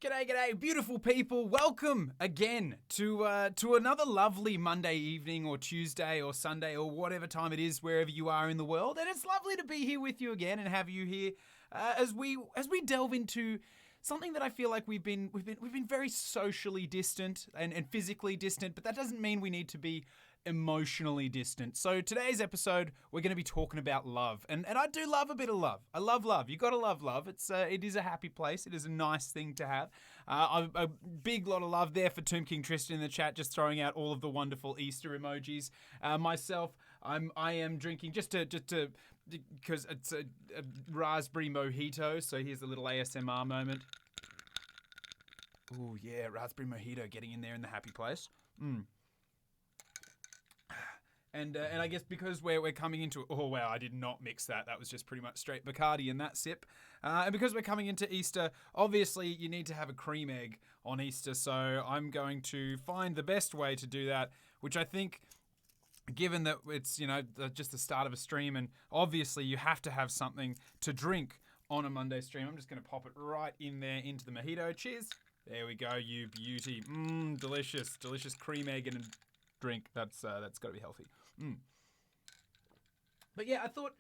G'day, beautiful people. Welcome again to another lovely Monday evening or Tuesday or Sunday or whatever time it is wherever you are in the world. And it's lovely to be here with you again and have you here as we delve into something that I feel like we've been very socially distant and physically distant, but that doesn't mean we need to be emotionally distant. So today's episode, we're going to be talking about love. And I do love a bit of love. I love love. You got to love love. It is a happy place. It is a nice thing to have. A big lot of love there for Tomb King Tristan in the chat, just throwing out all of the wonderful Easter emojis. Myself, I am drinking just to because it's a raspberry mojito. So here's a little ASMR moment. Oh yeah, raspberry mojito getting in there in the happy place. And I guess because we're coming into... Oh, wow, I did not mix that. That was just pretty much straight Bacardi in that sip. And because we're coming into Easter, obviously you need to have a cream egg on Easter. So I'm going to find the best way to do that, which I think, given that it's, just the start of a stream, and obviously you have to have something to drink on a Monday stream, I'm just going to pop it right in there into the mojito. Cheers. There we go, you beauty. Delicious, delicious cream egg and a drink. That's got to be healthy. But yeah, I thought,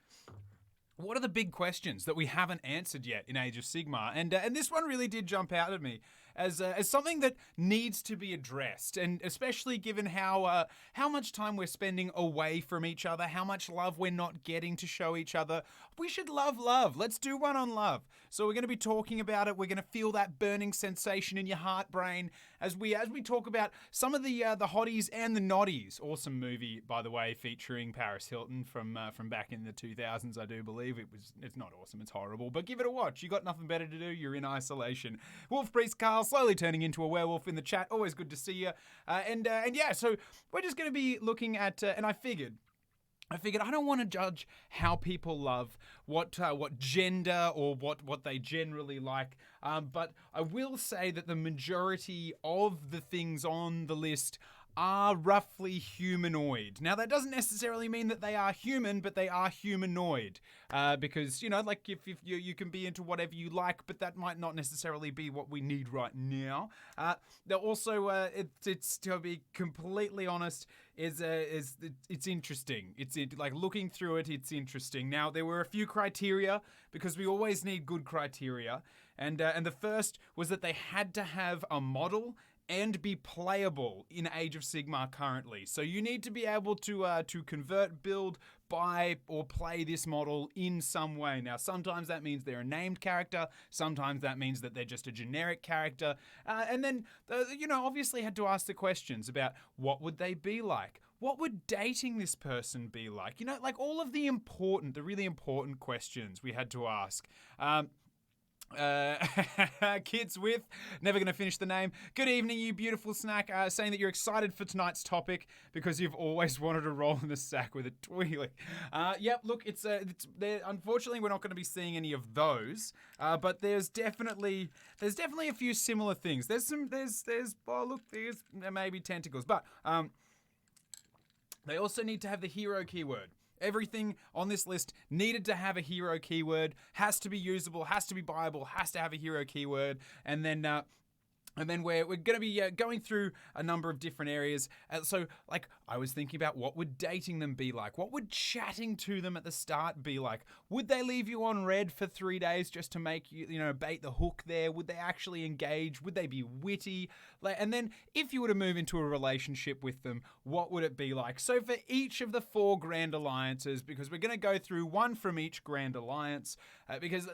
what are the big questions that we haven't answered yet in Age of Sigmar? And this one really did jump out at me as something that needs to be addressed, and especially given how much time we're spending away from each other, how much love we're not getting to show each other. We should love love. Let's do one on love. So we're going to be talking about it. We're going to feel that burning sensation in your heart brain as we talk about some of the hotties and the noddies. Awesome movie, by the way, featuring Paris Hilton from back in the 2000s, I do believe. It's not awesome, it's horrible, but give it a watch. You got nothing better to do, you're in isolation. Wolf Priest Carl slowly turning into a werewolf in the chat. Always good to see you. And yeah, so we're just going to be looking at, and I figured I don't want to judge how people love, what gender or what they generally like, but I will say that the majority of the things on the list are roughly humanoid. Now, that doesn't necessarily mean that they are human, but they are humanoid. Because, like if you can be into whatever you like, but that might not necessarily be what we need right now. They're also, it's to be completely honest, it's interesting. It's like looking through it, it's interesting. Now, there were a few criteria because we always need good criteria. And the first was that they had to have a model and be playable in Age of Sigmar currently. So you need to be able to convert, build, buy, or play this model in some way. Now, sometimes that means they're a named character. Sometimes that means that they're just a generic character. And then, obviously had to ask the questions about what would they be like? What would dating this person be like? Like all of the really important questions we had to ask. Kids with, never going to finish the name. Good evening, you beautiful snack. Saying that you're excited for tonight's topic because you've always wanted to roll in the sack with a twirly. Yep, look, it's there. Unfortunately, we're not going to be seeing any of those. But there's definitely a few similar things. There's maybe tentacles, but they also need to have the hero keyword. Everything on this list needed to have a hero keyword, has to be usable, has to be buyable, has to have a hero keyword, and then we're going to be going through a number of different areas. So, like, I was thinking about what would dating them be like? What would chatting to them at the start be like? Would they leave you on red for 3 days just to make you, bait the hook there? Would they actually engage? Would they be witty? And then, if you were to move into a relationship with them, what would it be like? So, for each of the 4 Grand Alliances, because we're going to go through one from each Grand Alliance, because,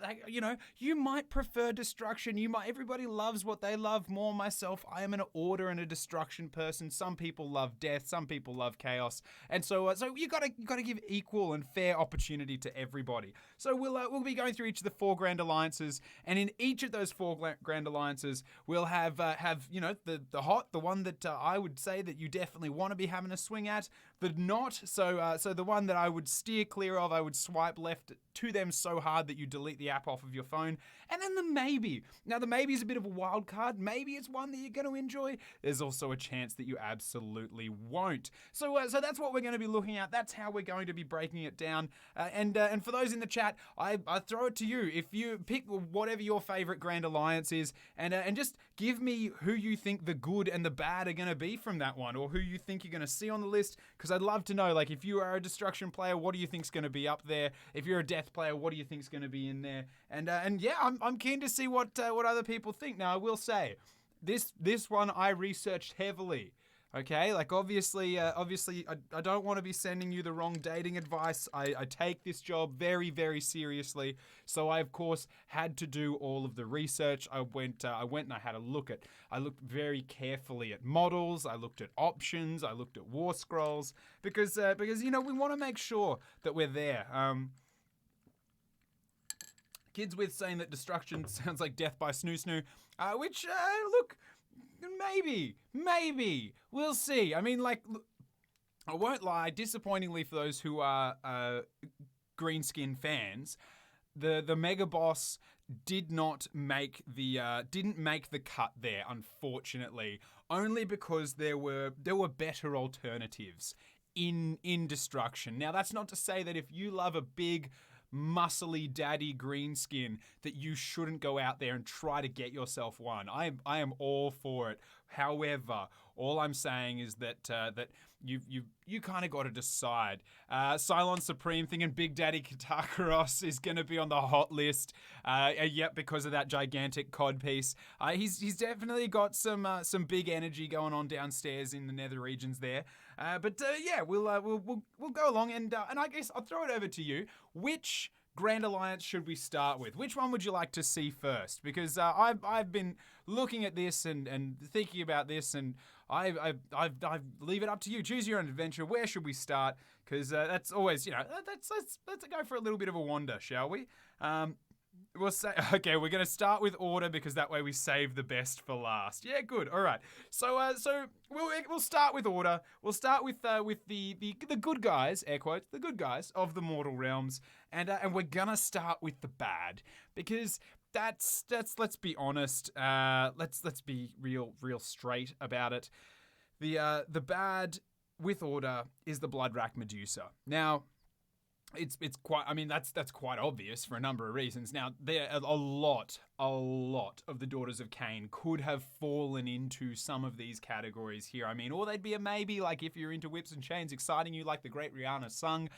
you might prefer destruction. Everybody loves what they love. More myself, I am an order and a destruction person. Some people love death, some people love chaos, and so you gotta give equal and fair opportunity to everybody. So we'll be going through each of the 4 Grand Alliances, and in each of those 4 Grand Alliances, we'll have the one that I would say that you definitely want to be having a swing at, The not, so the one that I would steer clear of, I would swipe left to them so hard that you delete the app off of your phone. And then the maybe. Now, the maybe is a bit of a wild card. Maybe it's one that you're going to enjoy. There's also a chance that you absolutely won't. So that's what we're going to be looking at. That's how we're going to be breaking it down. And for those in the chat, I throw it to you. If you pick whatever your favorite Grand Alliance is, and just give me who you think the good and the bad are going to be from that one, or who you think you're going to see on the list. Because I'd love to know, like, if you are a destruction player, what do you think's going to be up there? If you're a death player, what do you think's going to be in there? And yeah, I'm keen to see what other people think. Now, I will say, this one I researched heavily. Okay, like obviously, I don't want to be sending you the wrong dating advice. I take this job very, very seriously. So I, of course, had to do all of the research. I went and I had a look at. I looked very carefully at models. I looked at options. I looked at war scrolls because we want to make sure that we're there. Kids with saying that destruction sounds like death by snoo snoo, which look. Maybe. We'll see. I mean, like, I won't lie, disappointingly for those who are Greenskin fans, the Mega Boss didn't make the cut there, unfortunately, only because there were better alternatives in Destruction. Now, that's not to say that if you love a big muscly daddy Greenskin that you shouldn't go out there and try to get yourself one. I am all for it. However, all I'm saying is that you kind of got to decide. Cylon Supreme thinking Big Daddy Katakros is going to be on the hot list. Yep, because of that gigantic cod piece. He's definitely got some big energy going on downstairs in the nether regions there. But yeah, we'll go along and I guess I'll throw it over to you. Which Grand Alliance should we start with? Which one would you like to see first? Because I've been looking at this and thinking about this, and I leave it up to you. Choose your own adventure. Where should we start? Because that's always, let's go for a little bit of a wander, shall we? We'll say, okay, we're going to start with order because that way we save the best for last. Yeah, good. All right. So we'll start with order. We'll start with the good guys, air quotes, the good guys of the Mortal Realms, and we're gonna start with the bad because that's let's be honest. Let's be real straight about it. The bad with order is the Bloodrack Medusa. Now, it's quite, I mean, that's quite obvious for a number of reasons. Now, a lot of the Daughters of Cain could have fallen into some of these categories here. I mean, or they'd be a maybe, like if you're into whips and chains exciting you like the great Rihanna sung,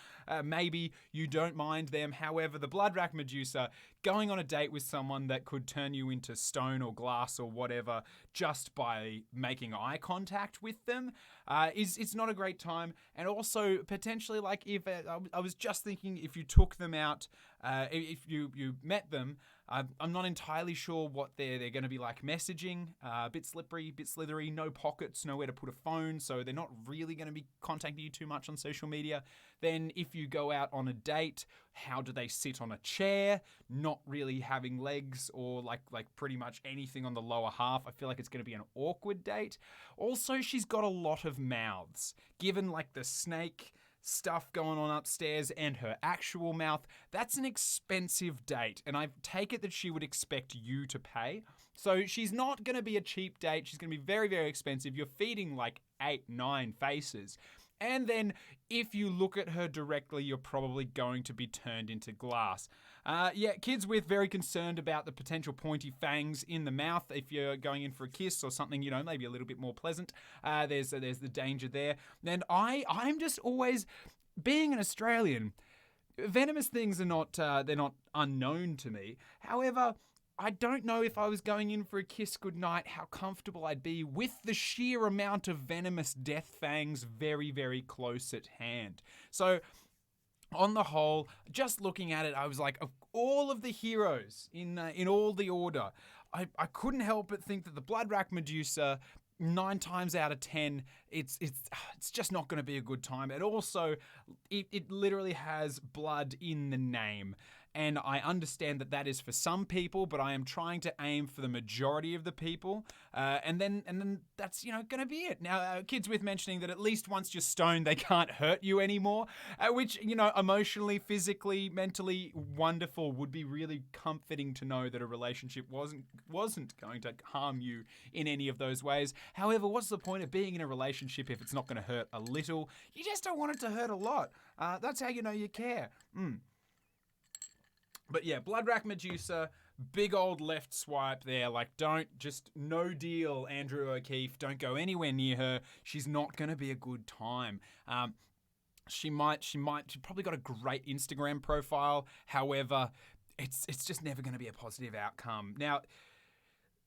maybe you don't mind them. However, the Bloodrack Medusa, going on a date with someone that could turn you into stone or glass or whatever just by making eye contact with them, it's not a great time. And also, potentially, like if I was just thinking, if you took them out, if you met them, I'm not entirely sure what they're going to be like messaging. A bit slippery, bit slithery, no pockets, nowhere to put a phone, so they're not really going to be contacting you too much on social media. Then if you go out on a date, how do they sit on a chair? Not really having legs or like pretty much anything on the lower half. I feel like it's going to be an awkward date. Also, she's got a lot of mouths. Given like the snake stuff going on upstairs and her actual mouth, that's an expensive date, and I take it that she would expect you to pay. So she's not going to be a cheap date. She's going to be very, very expensive. You're feeding like 8-9 faces. And then if you look at her directly, you're probably going to be turned into glass. Yeah, kids with very concerned about the potential pointy fangs in the mouth. If you're going in for a kiss or something, maybe a little bit more pleasant, there's the danger there. And I'm just always, being an Australian, venomous things are not, they're not unknown to me. However, I don't know if I was going in for a kiss goodnight, how comfortable I'd be with the sheer amount of venomous death fangs very, very close at hand. So, on the whole, just looking at it, I was like, of all of the heroes in all the order, I couldn't help but think that the Bloodrack Medusa, 9 times out of 10, it's just not going to be a good time. And also, it literally has blood in the name. And I understand that is for some people, but I am trying to aim for the majority of the people. And then that's, going to be it. Now, kids with mentioning that at least once you're stoned, they can't hurt you anymore, which, emotionally, physically, mentally wonderful, would be really comforting to know that a relationship wasn't going to harm you in any of those ways. However, what's the point of being in a relationship if it's not going to hurt a little? You just don't want it to hurt a lot. That's how you know you care. But yeah, Blood Rack Medusa, big old left swipe there. Like, no deal, Andrew O'Keefe. Don't go anywhere near her. She's not going to be a good time. She's probably got a great Instagram profile. However, it's just never going to be a positive outcome. Now,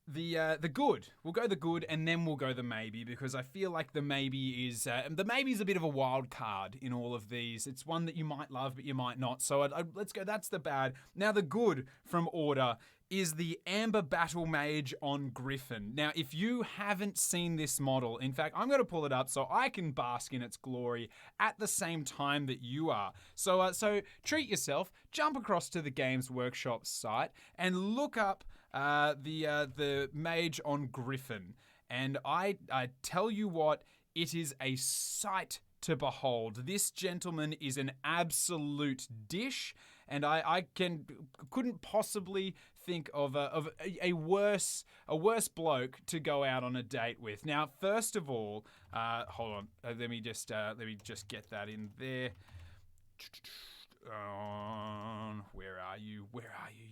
the good. We'll go the good and then we'll go the maybe, because I feel like the maybe is a bit of a wild card in all of these. It's one that you might love but you might not. So let's go. That's the bad. Now the good from Order is the Amber Battle Mage on Griffin. Now, if you haven't seen this model, in fact, I'm going to pull it up so I can bask in its glory at the same time that you are. So treat yourself, jump across to the Games Workshop site and look up the mage on Griffin. And I tell you what, it is a sight to behold. This gentleman is an absolute dish, and I couldn't possibly think of a worse bloke to go out on a date with. Now, first of all, hold on, let me just get that in there. Where are you,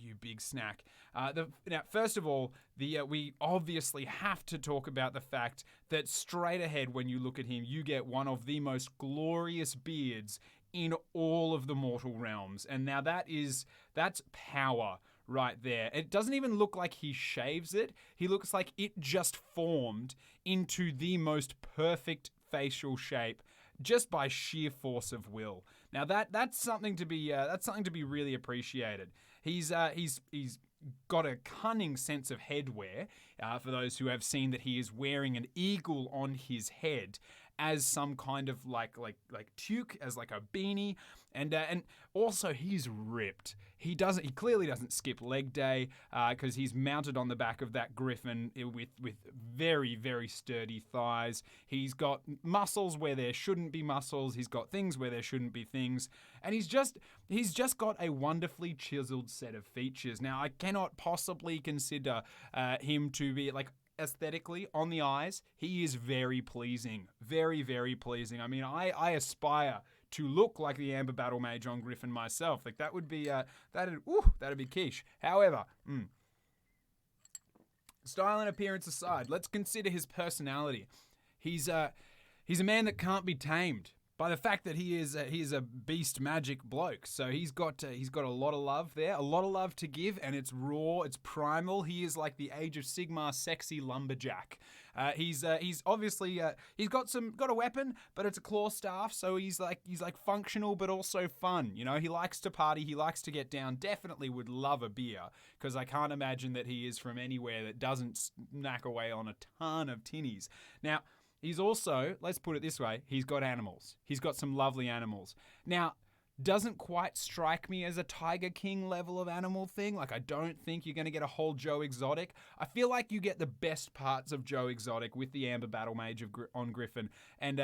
you big snack? Now, first of all, we obviously have to talk about the fact that straight ahead, when you look at him, you get one of the most glorious beards in all of the mortal realms. And now that's power right there. It doesn't even look like he shaves it. He looks like it just formed into the most perfect facial shape just by sheer force of will. Now that's something to be really appreciated. He's got a cunning sense of headwear. For those who have seen that he is wearing an eagle on his head as some kind of like toque, as like a beanie, and also he's ripped. He clearly doesn't skip leg day because he's mounted on the back of that griffin with very, very sturdy thighs. He's got muscles where there shouldn't be muscles. He's got things where there shouldn't be things, and he's just got a wonderfully chiseled set of features. Now, I cannot possibly consider him to be like, aesthetically, on the eyes, he is very pleasing. Very, very pleasing. I mean, I aspire to look like the Amber Battle Mage on Griffin myself. Like, that would be, that'd be quiche. However, style and appearance aside, let's consider his personality. He's a man that can't be tamed by the fact that he is a beast magic bloke. So he's got a lot of love there, a lot of love to give, and it's raw, it's primal. He is like the Age of Sigmar sexy lumberjack. He's obviously he's got a weapon, but it's a claw staff, so he's like functional but also fun. You know, he likes to party, he likes to get down. Definitely would love a beer, because I can't imagine that he is from anywhere that doesn't snack away on a ton of tinnies. Now, he's also, let's put it this way, he's got animals. He's got some lovely animals. Now, doesn't quite strike me as a Tiger King level of animal thing. Like, I don't think you're going to get a whole Joe Exotic. I feel like you get the best parts of Joe Exotic with the Amber Battle Mage on Griffin, and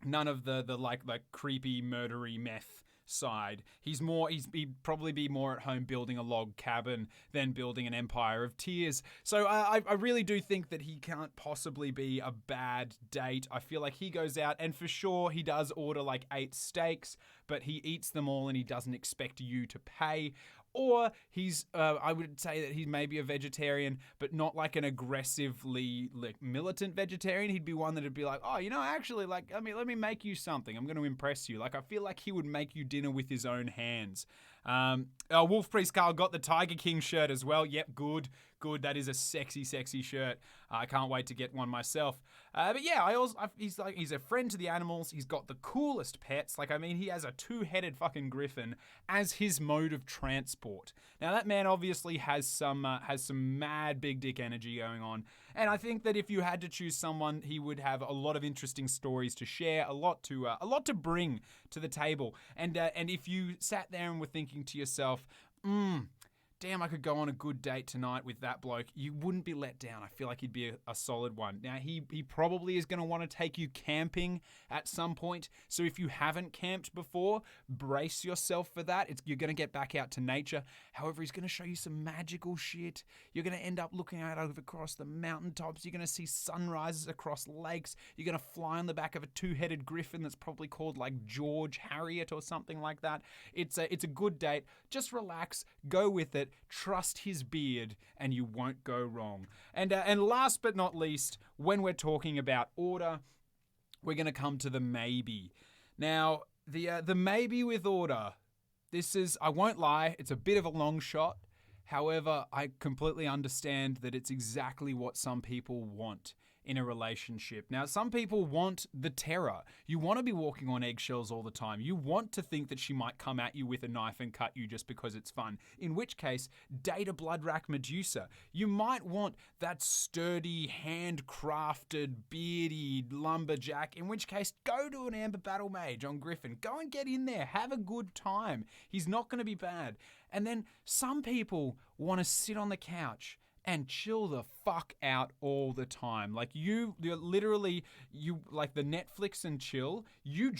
none of the like creepy murdery meth side. He'd probably be more at home building a log cabin than building an empire of tears. So I really do think that he can't possibly be a bad date. I feel like he goes out and for sure he does order like 8 steaks, but he eats them all and he doesn't expect you to pay. Or he's, I would say that he may be a vegetarian, but not like an aggressively like militant vegetarian. He'd be one that'd be like, oh, actually, like, let me make you something. I'm going to impress you. Like, I feel like he would make you dinner with his own hands. Wolf Priest Carl got the Tiger King shirt as well. Yep, good. good. That is a sexy, sexy shirt. I can't wait to get one myself. But yeah, he's a friend to the animals. He's got the coolest pets. Like, I mean, he has a 2-headed fucking griffin as his mode of transport. Now, that man obviously has some mad big dick energy going on. And I think that if you had to choose someone, he would have a lot of interesting stories to share, a lot to bring to the table. And if you sat there and were thinking to yourself, damn, I could go on a good date tonight with that bloke, you wouldn't be let down. I feel like he'd be a solid one. Now, he probably is going to want to take you camping at some point. So if you haven't camped before, brace yourself for that. You're going to get back out to nature. However, he's going to show you some magical shit. You're going to end up looking out over across the mountaintops. You're going to see sunrises across lakes. You're going to fly on the back of a 2-headed griffin that's probably called like George Harriet or something like that. It's a good date. Just relax, go with it. Trust his beard and you won't go wrong. And last but not least, when we're talking about order, we're going to come to the maybe. Now, the maybe with order, this is, I won't lie, it's a bit of a long shot. However, I completely understand that it's exactly what some people want in a relationship. Now, some people want the terror. You want to be walking on eggshells all the time. You want to think that she might come at you with a knife and cut you just because it's fun. In which case, date a blood-rack Medusa. You might want that sturdy, handcrafted, beardy lumberjack, in which case, go to an Amber Battle Mage on Griffin. Go and get in there. Have a good time. He's not going to be bad. And then some people want to sit on the couch and chill the fuck out all the time. Like you're literally like the Netflix and chill. You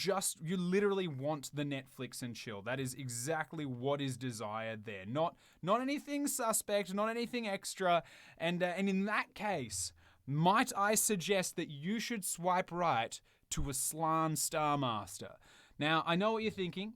literally want the Netflix and chill. That is exactly what is desired there. Not anything suspect, not anything extra. And in that case, might I suggest that you should swipe right to Aslan Starmaster. Now, I know what you're thinking.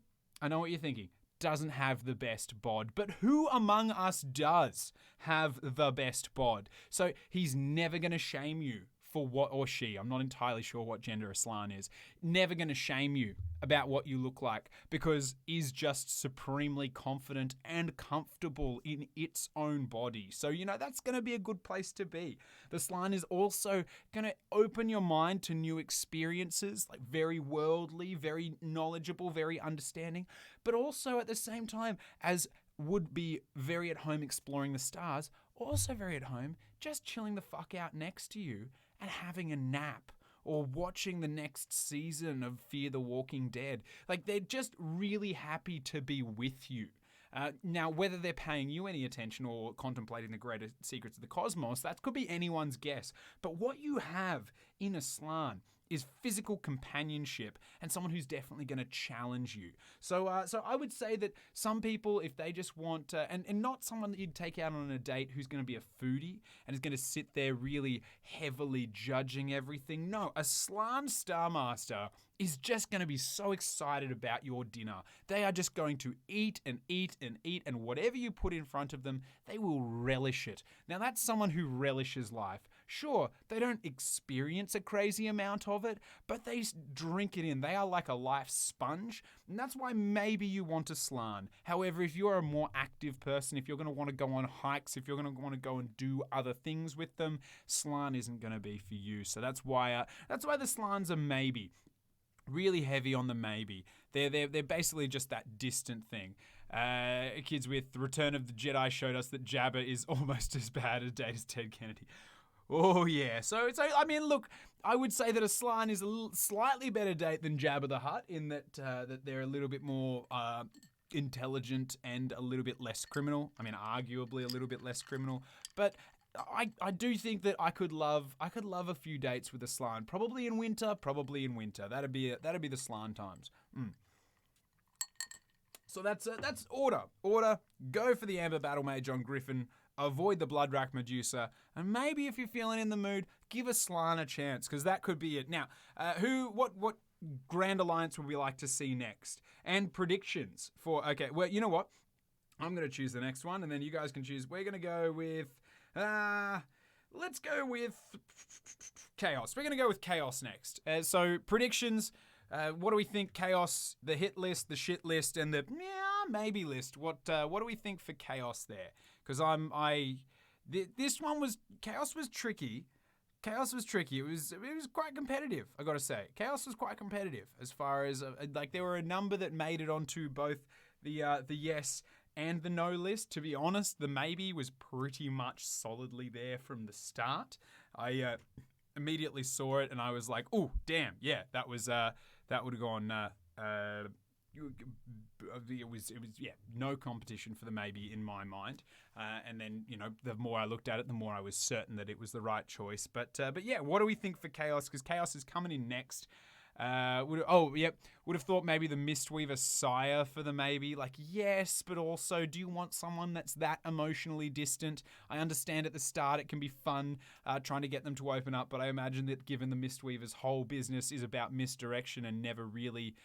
Doesn't have the best bod, but who among us does have the best bod? So he's never going to shame you for what, or she, I'm not entirely sure what gender Aslan is, never going to shame you about what you look like because is just supremely confident and comfortable in its own body. So, that's going to be a good place to be. The Aslan is also going to open your mind to new experiences, like very worldly, very knowledgeable, very understanding, but also at the same time as would be very at home exploring the stars, also very at home just chilling the fuck out next to you and having a nap or watching the next season of Fear the Walking Dead. Like, they're just really happy to be with you. Now, whether they're paying you any attention or contemplating the greater secrets of the cosmos, that could be anyone's guess. But what you have in Aslan is physical companionship and someone who's definitely going to challenge you. So I would say that some people, if they just want, and not someone that you'd take out on a date who's going to be a foodie and is going to sit there really heavily judging everything. No, Aslan Starmaster is just going to be so excited about your dinner. They are just going to eat and eat and eat, and whatever you put in front of them, they will relish it. Now, that's someone who relishes life. Sure, they don't experience a crazy amount of it, but they drink it in. They are like a life sponge, and that's why maybe you want a Aslan. However, if you're a more active person, if you're going to want to go on hikes, if you're going to want to go and do other things with them, Aslan isn't going to be for you. So that's why the Aslans are maybe. Really heavy on the maybe. They're basically just that distant thing. Kids with Return of the Jedi showed us that Jabba is almost as bad a date as Ted Kennedy. Oh yeah. So I mean, look, I would say that Aslan is a slightly better date than Jabba the Hutt in that they're a little bit more intelligent and a little bit less criminal. I mean, arguably a little bit less criminal, but I do think that I could love a few dates with Aslan. Probably in winter. That'd be the Aslan times. So that's order. Go for the Amber Battle Mage on Griffin. Avoid the Blood-Rack Medusa, and maybe if you're feeling in the mood, give Aslan a chance, because that could be it. Now, what Grand Alliance would we like to see next? And predictions for, okay, well, you know what? I'm going to choose the next one, and then you guys can choose. We're going to go with, let's go with Chaos. We're going to go with Chaos next. So, predictions. What do we think? Chaos, the hit list, the shit list, and the maybe list. What do we think for Chaos there? Because This one was Chaos was tricky. Chaos was tricky. It was quite competitive, I got to say. Chaos was quite competitive as far as like there were a number that made it onto both the yes and the no list. To be honest, the maybe was pretty much solidly there from the start. I immediately saw it and I was like, "Oh, damn, yeah, that would have gone." It was yeah, no competition for the maybe in my mind. And then the more I looked at it, the more I was certain that it was the right choice. But yeah, what do we think for Chaos? Because Chaos is coming in next. Would have thought maybe the Mistweaver Sire for the maybe. Like, yes, but also, do you want someone that's that emotionally distant? I understand at the start it can be fun trying to get them to open up, but I imagine that given the Mistweaver's whole business is about misdirection and never really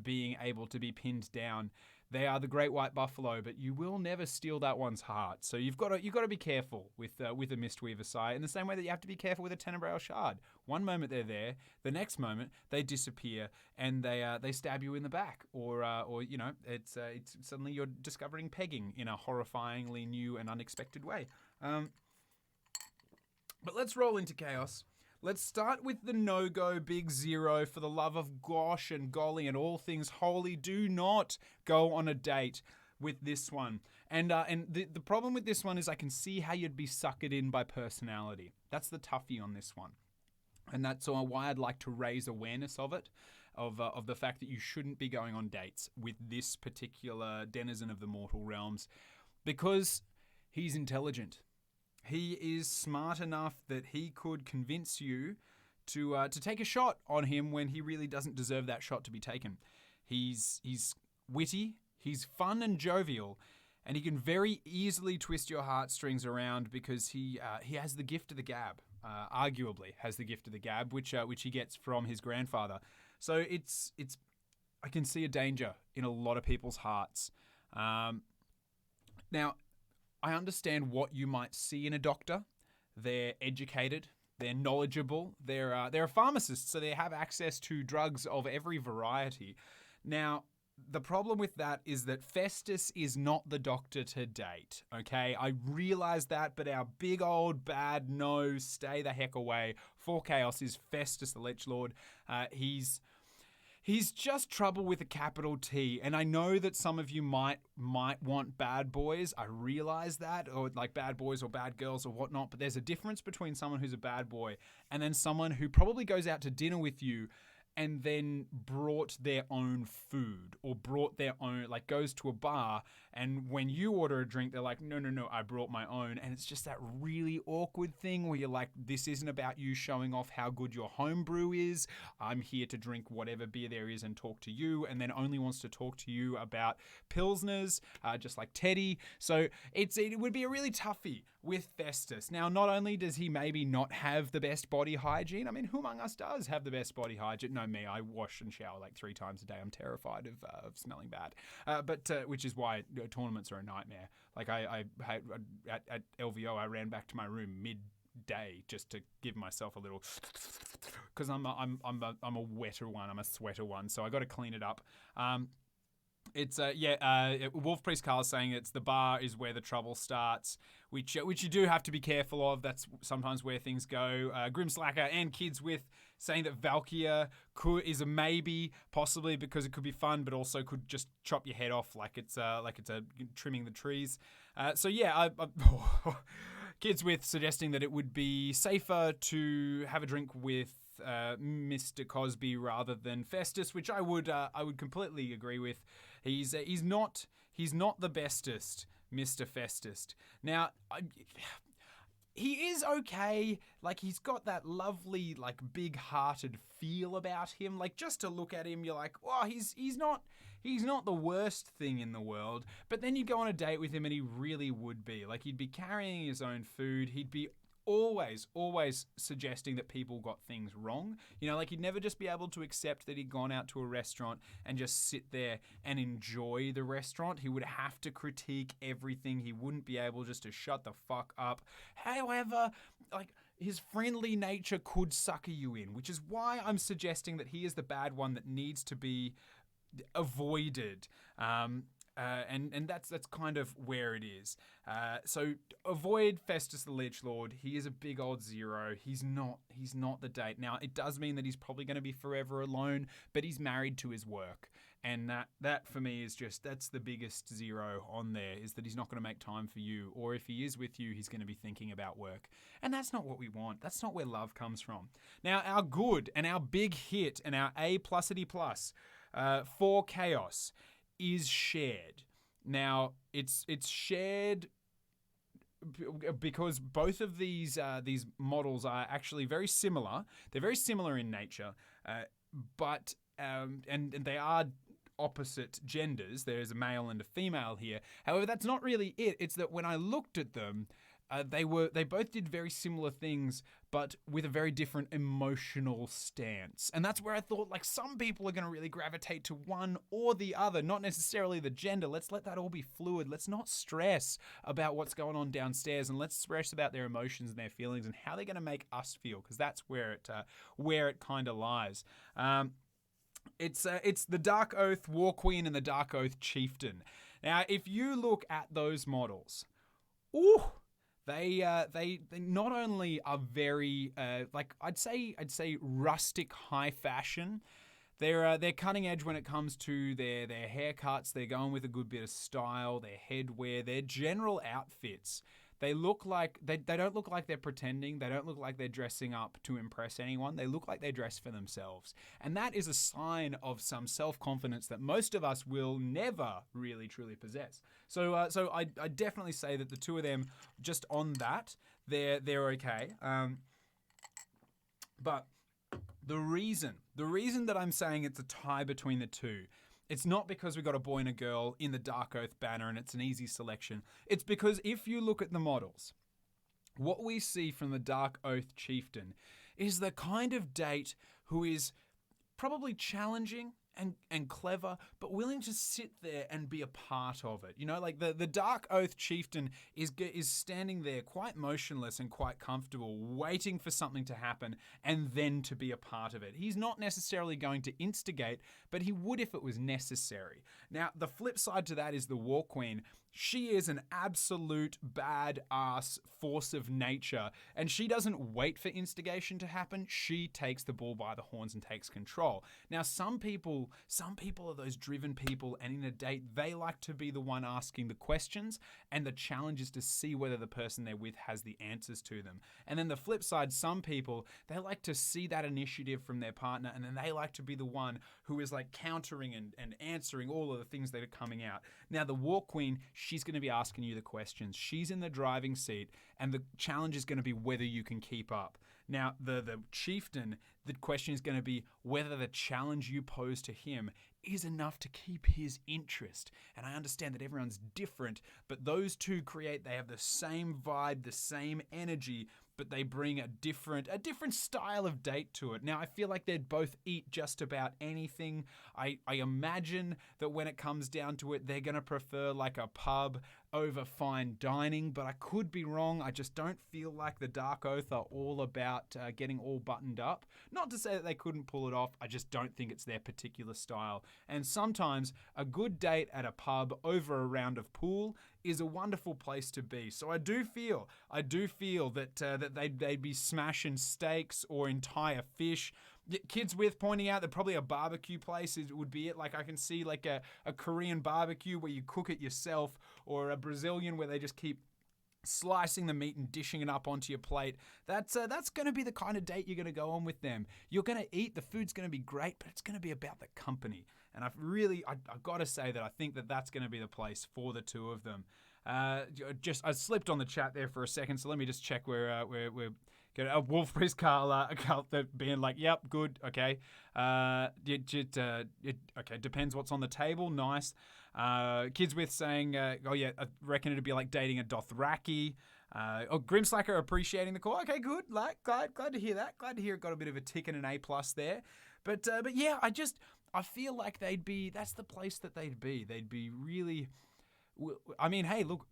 being able to be pinned down, they are the Great White Buffalo, but you will never steal that one's heart. So you've got to be careful with a Mistweaver Sire in the same way that you have to be careful with a Tenebrae Shard. One moment they're there, the next moment they disappear and they stab you in the back, or it's suddenly you're discovering pegging in a horrifyingly new and unexpected way. But let's roll into Chaos. Let's start with the no-go big zero. For the love of gosh and golly and all things holy, do not go on a date with this one. And the problem with this one is I can see how you'd be suckered in by personality. That's the toughie on this one. And that's why I'd like to raise awareness of it, of the fact that you shouldn't be going on dates with this particular denizen of the mortal realms, because he's intelligent. He is smart enough that he could convince you to take a shot on him when he really doesn't deserve that shot to be taken. He's witty, he's fun and jovial, and he can very easily twist your heartstrings around because he has the gift of the gab. Arguably has the gift of the gab, which he gets from his grandfather. So it's I can see a danger in a lot of people's hearts. Now, I understand what you might see in a doctor. They're educated, they're knowledgeable, they're a pharmacist, so they have access to drugs of every variety. Now, the problem with that is that Festus is not the doctor to date, okay? I realize that, but our big old bad no, stay the heck away for Chaos is Festus the Lich Lord. He's just trouble with a capital T, and I know that some of you might want bad boys. I realize that, or like bad boys or bad girls or whatnot, but there's a difference between someone who's a bad boy and then someone who probably goes out to dinner with you and then brought their own food or brought their own, like goes to a bar, and when you order a drink, they're like, no, I brought my own. And it's just that really awkward thing where you're like, this isn't about you showing off how good your homebrew is. I'm here to drink whatever beer there is and talk to you, and then only wants to talk to you about Pilsners, just like Teddy. So it would be a really toughie with Festus. Now, not only does he maybe not have the best body hygiene, I mean, who among us does have the best body hygiene? No, me. I wash and shower like 3 times a day. I'm terrified of smelling bad. But which is why tournaments are a nightmare. Like I at LVO, I ran back to my room midday just to give myself a little, because I'm a wetter one. I'm a sweater one. So I got to clean it up. It's Wolf Priest Carl is saying it's the bar is where the trouble starts, which you do have to be careful of. That's sometimes where things go. Grim Slacker and Kids with saying that Valkyria is a maybe, possibly because it could be fun, but also could just chop your head off like it's a trimming the trees. Kids with suggesting that it would be safer to have a drink with Mr. Cosby rather than Festus, which I would completely agree with. He's not the bestest, Mr. Festus. Now, he is okay. Like, he's got that lovely, like, big-hearted feel about him. Like, just to look at him, you're like, oh, he's not the worst thing in the world. But then you go on a date with him and he really would be. Like, he'd be carrying his own food. He'd be always suggesting that people got things wrong. You know, like he'd never just be able to accept that he'd gone out to a restaurant and just sit there and enjoy the restaurant. He would have to critique everything. He wouldn't be able just to shut the fuck up. However, like, his friendly nature could sucker you in, which is why I'm suggesting that he is the bad one that needs to be avoided. And that's kind of where it is. So avoid Festus the Lich Lord. He is a big old zero. He's not the date. Now, it does mean that he's probably going to be forever alone, but he's married to his work. And that for me is that's the biggest zero on there, is that he's not going to make time for you. Or if he is with you, he's going to be thinking about work. And that's not what we want. That's not where love comes from. Now, our good and our big hit and our A+ity plus for chaos is shared. Now, it's shared because both of these models are actually very similar. They're very similar in nature, but and they are opposite genders. There's a male and a female here. However, that's not really it. It's that when I looked at them, they both did very similar things, but with a very different emotional stance. And that's where I thought, like, some people are going to really gravitate to one or the other, not necessarily the gender. Let's let that all be fluid. Let's not stress about what's going on downstairs, and let's stress about their emotions and their feelings and how they're going to make us feel, because that's where it kind of lies. It's the Dark Oath War Queen and the Dark Oath Chieftain. Now, if you look at those models, they not only are very I'd say rustic high fashion. They're cutting edge when it comes to their haircuts. They're going with a good bit of style. Their headwear, their general outfits. They look like they don't look like they're pretending. They don't look like they're dressing up to impress anyone. They look like they dress for themselves. And that is a sign of some self-confidence that most of us will never really truly possess. So I definitely say that the two of them, just on that, they're okay. But the reason that I'm saying it's a tie between the two, it's not because we got a boy and a girl in the Dark Oath banner and it's an easy selection. It's because if you look at the models, what we see from the Dark Oath Chieftain is the kind of date who is probably challenging and clever, but willing to sit there and be a part of it. You know, like the Dark Oath Chieftain is standing there quite motionless and quite comfortable, waiting for something to happen and then to be a part of it. He's not necessarily going to instigate, but he would if it was necessary. Now, the flip side to that is the War Queen. She is an absolute badass force of nature, and she doesn't wait for instigation to happen. She takes the bull by the horns and takes control. Now, some people are those driven people, and in a date, they like to be the one asking the questions, and the challenge is to see whether the person they're with has the answers to them. And then the flip side, some people, they like to see that initiative from their partner, and then they like to be the one who is like countering and answering all of the things that are coming out. Now, the War Queen, she's going to be asking you the questions. She's in the driving seat, and the challenge is going to be whether you can keep up. Now, the Chieftain, the question is going to be whether the challenge you pose to him is enough to keep his interest. And I understand that everyone's different, but those two they have the same vibe, the same energy, but they bring a different style of date to it. Now, I feel like they'd both eat just about anything. I imagine that when it comes down to it, they're going to prefer like a pub over fine dining, but I could be wrong. I just don't feel like the Dark Oath are all about getting all buttoned up. Not to say that they couldn't pull it off. I just don't think it's their particular style. And sometimes a good date at a pub over a round of pool is a wonderful place to be. So I do feel that they'd be smashing steaks or entire fish. Kids with pointing out that probably a barbecue place would be it. Like I can see like a Korean barbecue where you cook it yourself, or a Brazilian where they just keep slicing the meat and dishing it up onto your plate. That's going to be the kind of date you're going to go on with them. You're going to eat, the food's going to be great, but it's going to be about the company. And I've got to say that I think that that's going to be the place for the two of them. I slipped on the chat there for a second, so let me just check where we're going. Wolf Priest Carl being like, yep, good, okay. Okay, depends what's on the table, nice. Kids with saying, I reckon it'd be like dating a Dothraki. Grimslacker appreciating the call. Okay, good. Glad to hear that. Glad to hear it got a bit of a tick and an A+ there. But yeah, I feel like that's the place that they'd be. They'd be really, I mean, hey, look,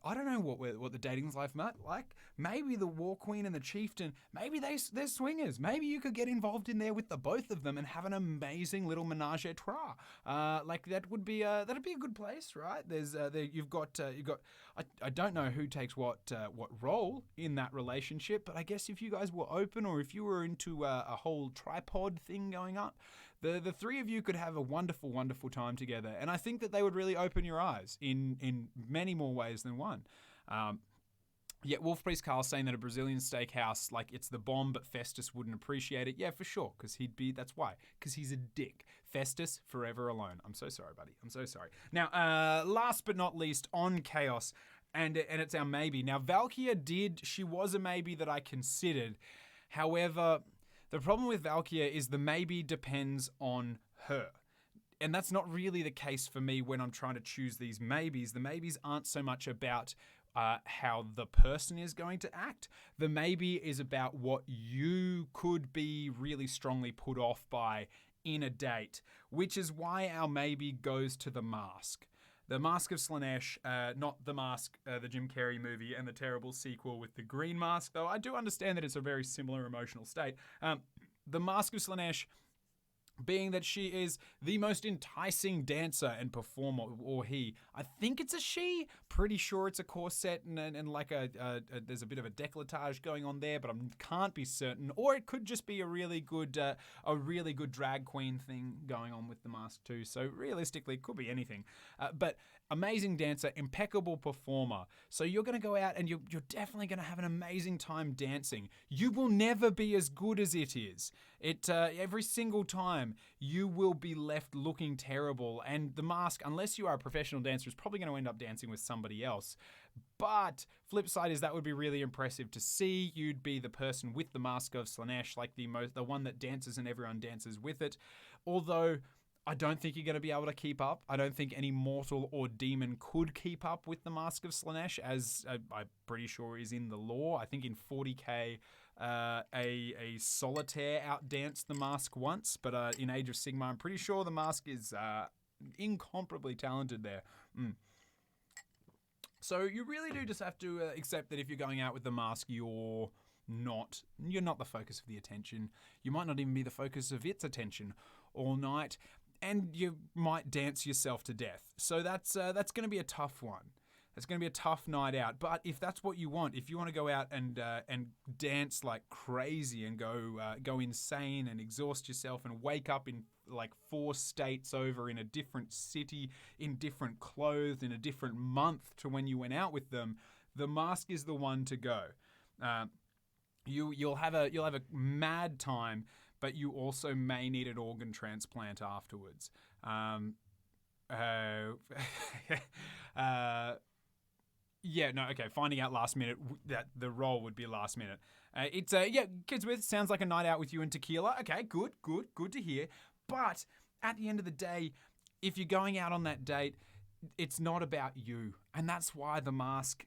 I don't know what the dating's life like. Maybe the War Queen and the Chieftain, maybe they're swingers. Maybe you could get involved in there with the both of them and have an amazing little menage a trois. Like that'd be a good place, right? You've got. I don't know who takes what role in that relationship, but I guess if you guys were open, or if you were into a whole tripod thing going up, the three of you could have a wonderful, wonderful time together. And I think that they would really open your eyes in many more ways than one. Yeah, Wolf Priest Carl's saying that a Brazilian steakhouse, like, it's the bomb, but Festus wouldn't appreciate it. Yeah, for sure, because that's why. Because he's a dick. Festus, forever alone. I'm so sorry, buddy. I'm so sorry. Now, last but not least, on Chaos, and it's our maybe. Now, Valkyria she was a maybe that I considered. However, the problem with Valkyria is the maybe depends on her. And that's not really the case for me when I'm trying to choose these maybes. The maybes aren't so much about how the person is going to act. The maybe is about what you could be really strongly put off by in a date, which is why our maybe goes to The Mask. The Mask of Slaanesh, not The Mask, the Jim Carrey movie, and the terrible sequel with the green mask, though I do understand that it's a very similar emotional state. The Mask of Slaanesh, being that she is the most enticing dancer and performer, or he. I think it's a she. Pretty sure it's a corset and like there's a bit of a décolletage going on there, but I can't be certain. Or it could just be a really good drag queen thing going on with The Mask too. So realistically, it could be anything. But amazing dancer, impeccable performer. So you're going to go out and you're definitely going to have an amazing time dancing. You will never be as good as it is. Every single time you will be left looking terrible. And The Mask, unless you are a professional dancer, is probably going to end up dancing with somebody else. But flip side is that would be really impressive to see. You'd be the person with the Mask of Slaanesh, like the one that dances and everyone dances with it. Although I don't think you're going to be able to keep up. I don't think any mortal or demon could keep up with the Mask of Slaanesh, as I'm pretty sure is in the lore. I think in 40k, a solitaire outdanced the Mask once, but in Age of Sigmar, I'm pretty sure the Mask is incomparably talented there. So you really do just have to accept that if you're going out with the Mask, you're not the focus of the attention. You might not even be the focus of its attention all night, and you might dance yourself to death. So that's going to be a tough one. It's going to be a tough night out. But if that's what you want, if you want to go out and dance like crazy and go insane and exhaust yourself and wake up in like 4 states over in a different city, in different clothes, in a different month to when you went out with them, the Mask is the one to go. You'll have a mad time, but you also may need an organ transplant afterwards. Yeah, no, okay. Finding out last minute that the role would be last minute. Kids with sounds like a night out with you and tequila. Okay, good to hear. But at the end of the day, if you're going out on that date, it's not about you, and that's why the Mask.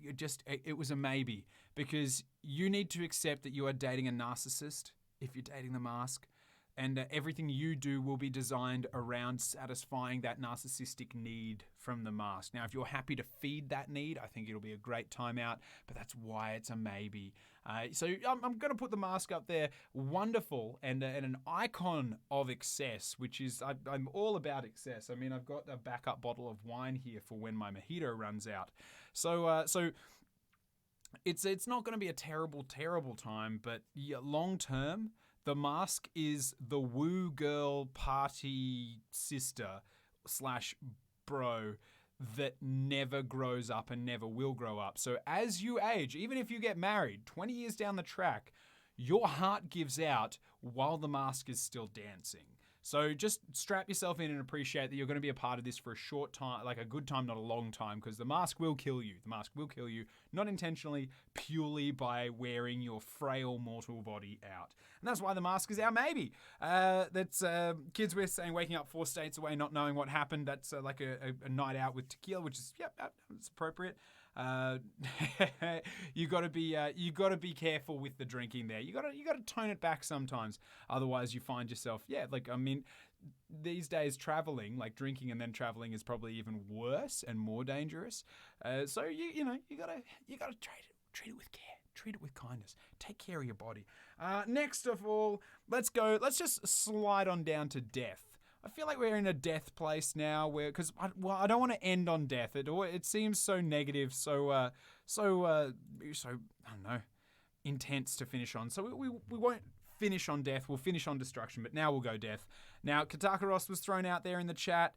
It was a maybe, because you need to accept that you are dating a narcissist if you're dating the Mask, and everything you do will be designed around satisfying that narcissistic need from the Mask. Now, if you're happy to feed that need, I think it'll be a great time out, but that's why it's a maybe. So I'm going to put the Mask up there. Wonderful, and an icon of excess, which is, I'm all about excess. I mean, I've got a backup bottle of wine here for when my mojito runs out. So it's not going to be a terrible time, but long term, the Mask is the woo girl party sister / bro that never grows up and never will grow up. So as you age, even if you get married 20 years down the track, your heart gives out while the Mask is still dancing. So just strap yourself in and appreciate that you're going to be a part of this for a short time, like a good time, not a long time, because the Mask will kill you. The Mask will kill you, not intentionally, purely by wearing your frail mortal body out. And that's why the Mask is our maybe. That's kids with saying waking up 4 states away, not knowing what happened. That's like a night out with tequila, which is, it's appropriate. You got to be careful with the drinking there. You got to tone it back sometimes. Otherwise, you find yourself, these days traveling, like drinking and then traveling, is probably even worse and more dangerous. So you gotta treat it with care. Treat it with kindness. Take care of your body. Next of all, let's just slide on down to death. I feel like we're in a death place now, because I don't want to end on death. It seems so negative, so I don't know, intense to finish on. So we won't finish on death. We'll finish on destruction, but now we'll go death. Now, Katakaros was thrown out there in the chat.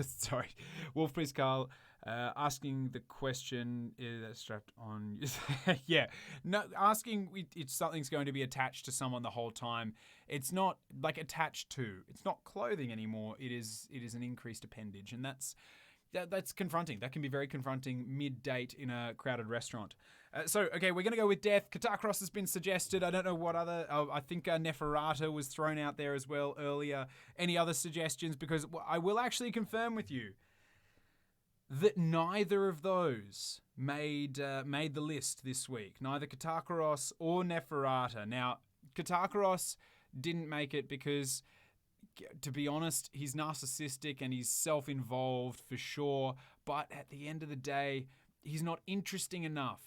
Sorry, Wolf Priest Carl asking the question is strapped on. Yeah, no, asking if something's going to be attached to someone the whole time. It's not like attached to. It's not clothing anymore. It is an increased appendage, and that's confronting. That can be very confronting mid-date in a crowded restaurant. Okay, we're going to go with death. Katakaros has been suggested. I don't know what other... I think Neferata was thrown out there as well earlier. Any other suggestions? Because I will actually confirm with you that neither of those made the list this week. Neither Katakaros or Neferata. Now, Katakaros didn't make it because, to be honest, he's narcissistic and he's self-involved for sure. But at the end of the day, he's not interesting enough.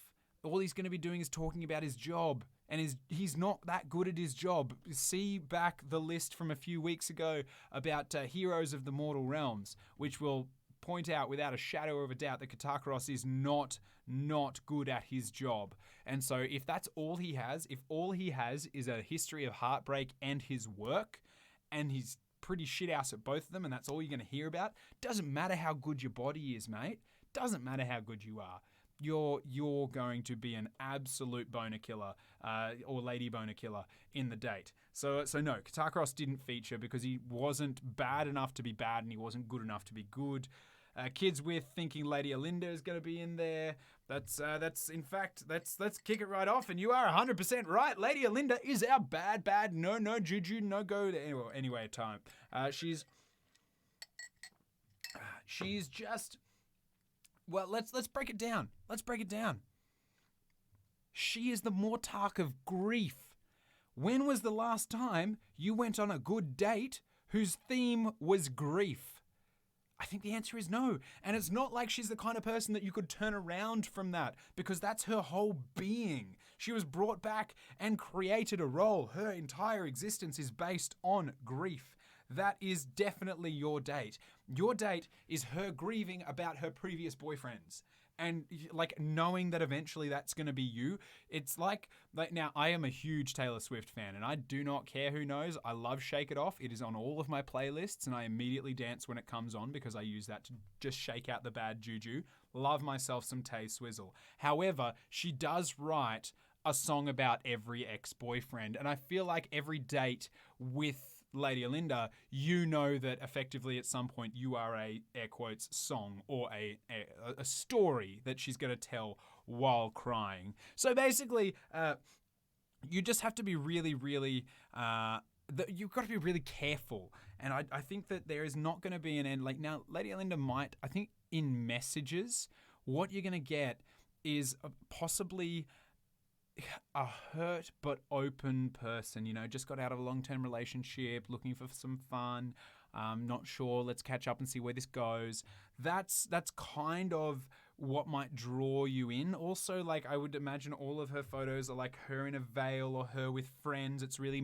All he's going to be doing is talking about his job. And he's not that good at his job. See back the list from a few weeks ago about Heroes of the Mortal Realms, which will point out without a shadow of a doubt that Katakaros is not good at his job. And so if that's all he has, if all he has is a history of Heartbreak and his work, and he's pretty shit ass at both of them, and that's all you're going to hear about, doesn't matter how good your body is, mate. Doesn't matter how good you are. You're going to be an absolute boner killer, or lady boner killer in the date. So no, Katakaros didn't feature because he wasn't bad enough to be bad and he wasn't good enough to be good. Kids with thinking Lady Alinda is going to be in there. Let's kick it right off. And you are 100% right. Lady Alinda is our bad, no juju, no go. Anyway, time. She's just... Well, let's break it down. She is the Mortarch of grief. When was the last time you went on a good date whose theme was grief? I think the answer is no. And it's not like she's the kind of person that you could turn around from that, because that's her whole being. She was brought back and created a role. Her entire existence is based on grief. That is definitely your date. Your date is her grieving about her previous boyfriends. And like knowing that eventually that's going to be you. It's like now I am a huge Taylor Swift fan and I do not care who knows. I love Shake It Off. It is on all of my playlists and I immediately dance when it comes on because I use that to just shake out the bad juju. Love myself some Tay Swizzle. However, she does write a song about every ex-boyfriend, and I feel like every date with Lady Alinda, you know that effectively at some point you are a, air quotes, song or a story that she's going to tell while crying. So basically, you just have to be really, really, you've got to be really careful. And I think that there is not going to be an end. Like now, Lady Alinda might, I think in messages, what you're going to get is possibly a hurt but open person, just got out of a long-term relationship, looking for some fun, not sure, let's catch up and see where this goes. That's kind of what might draw you in. Also, like, I would imagine all of her photos are like her in a veil or her with friends. It's really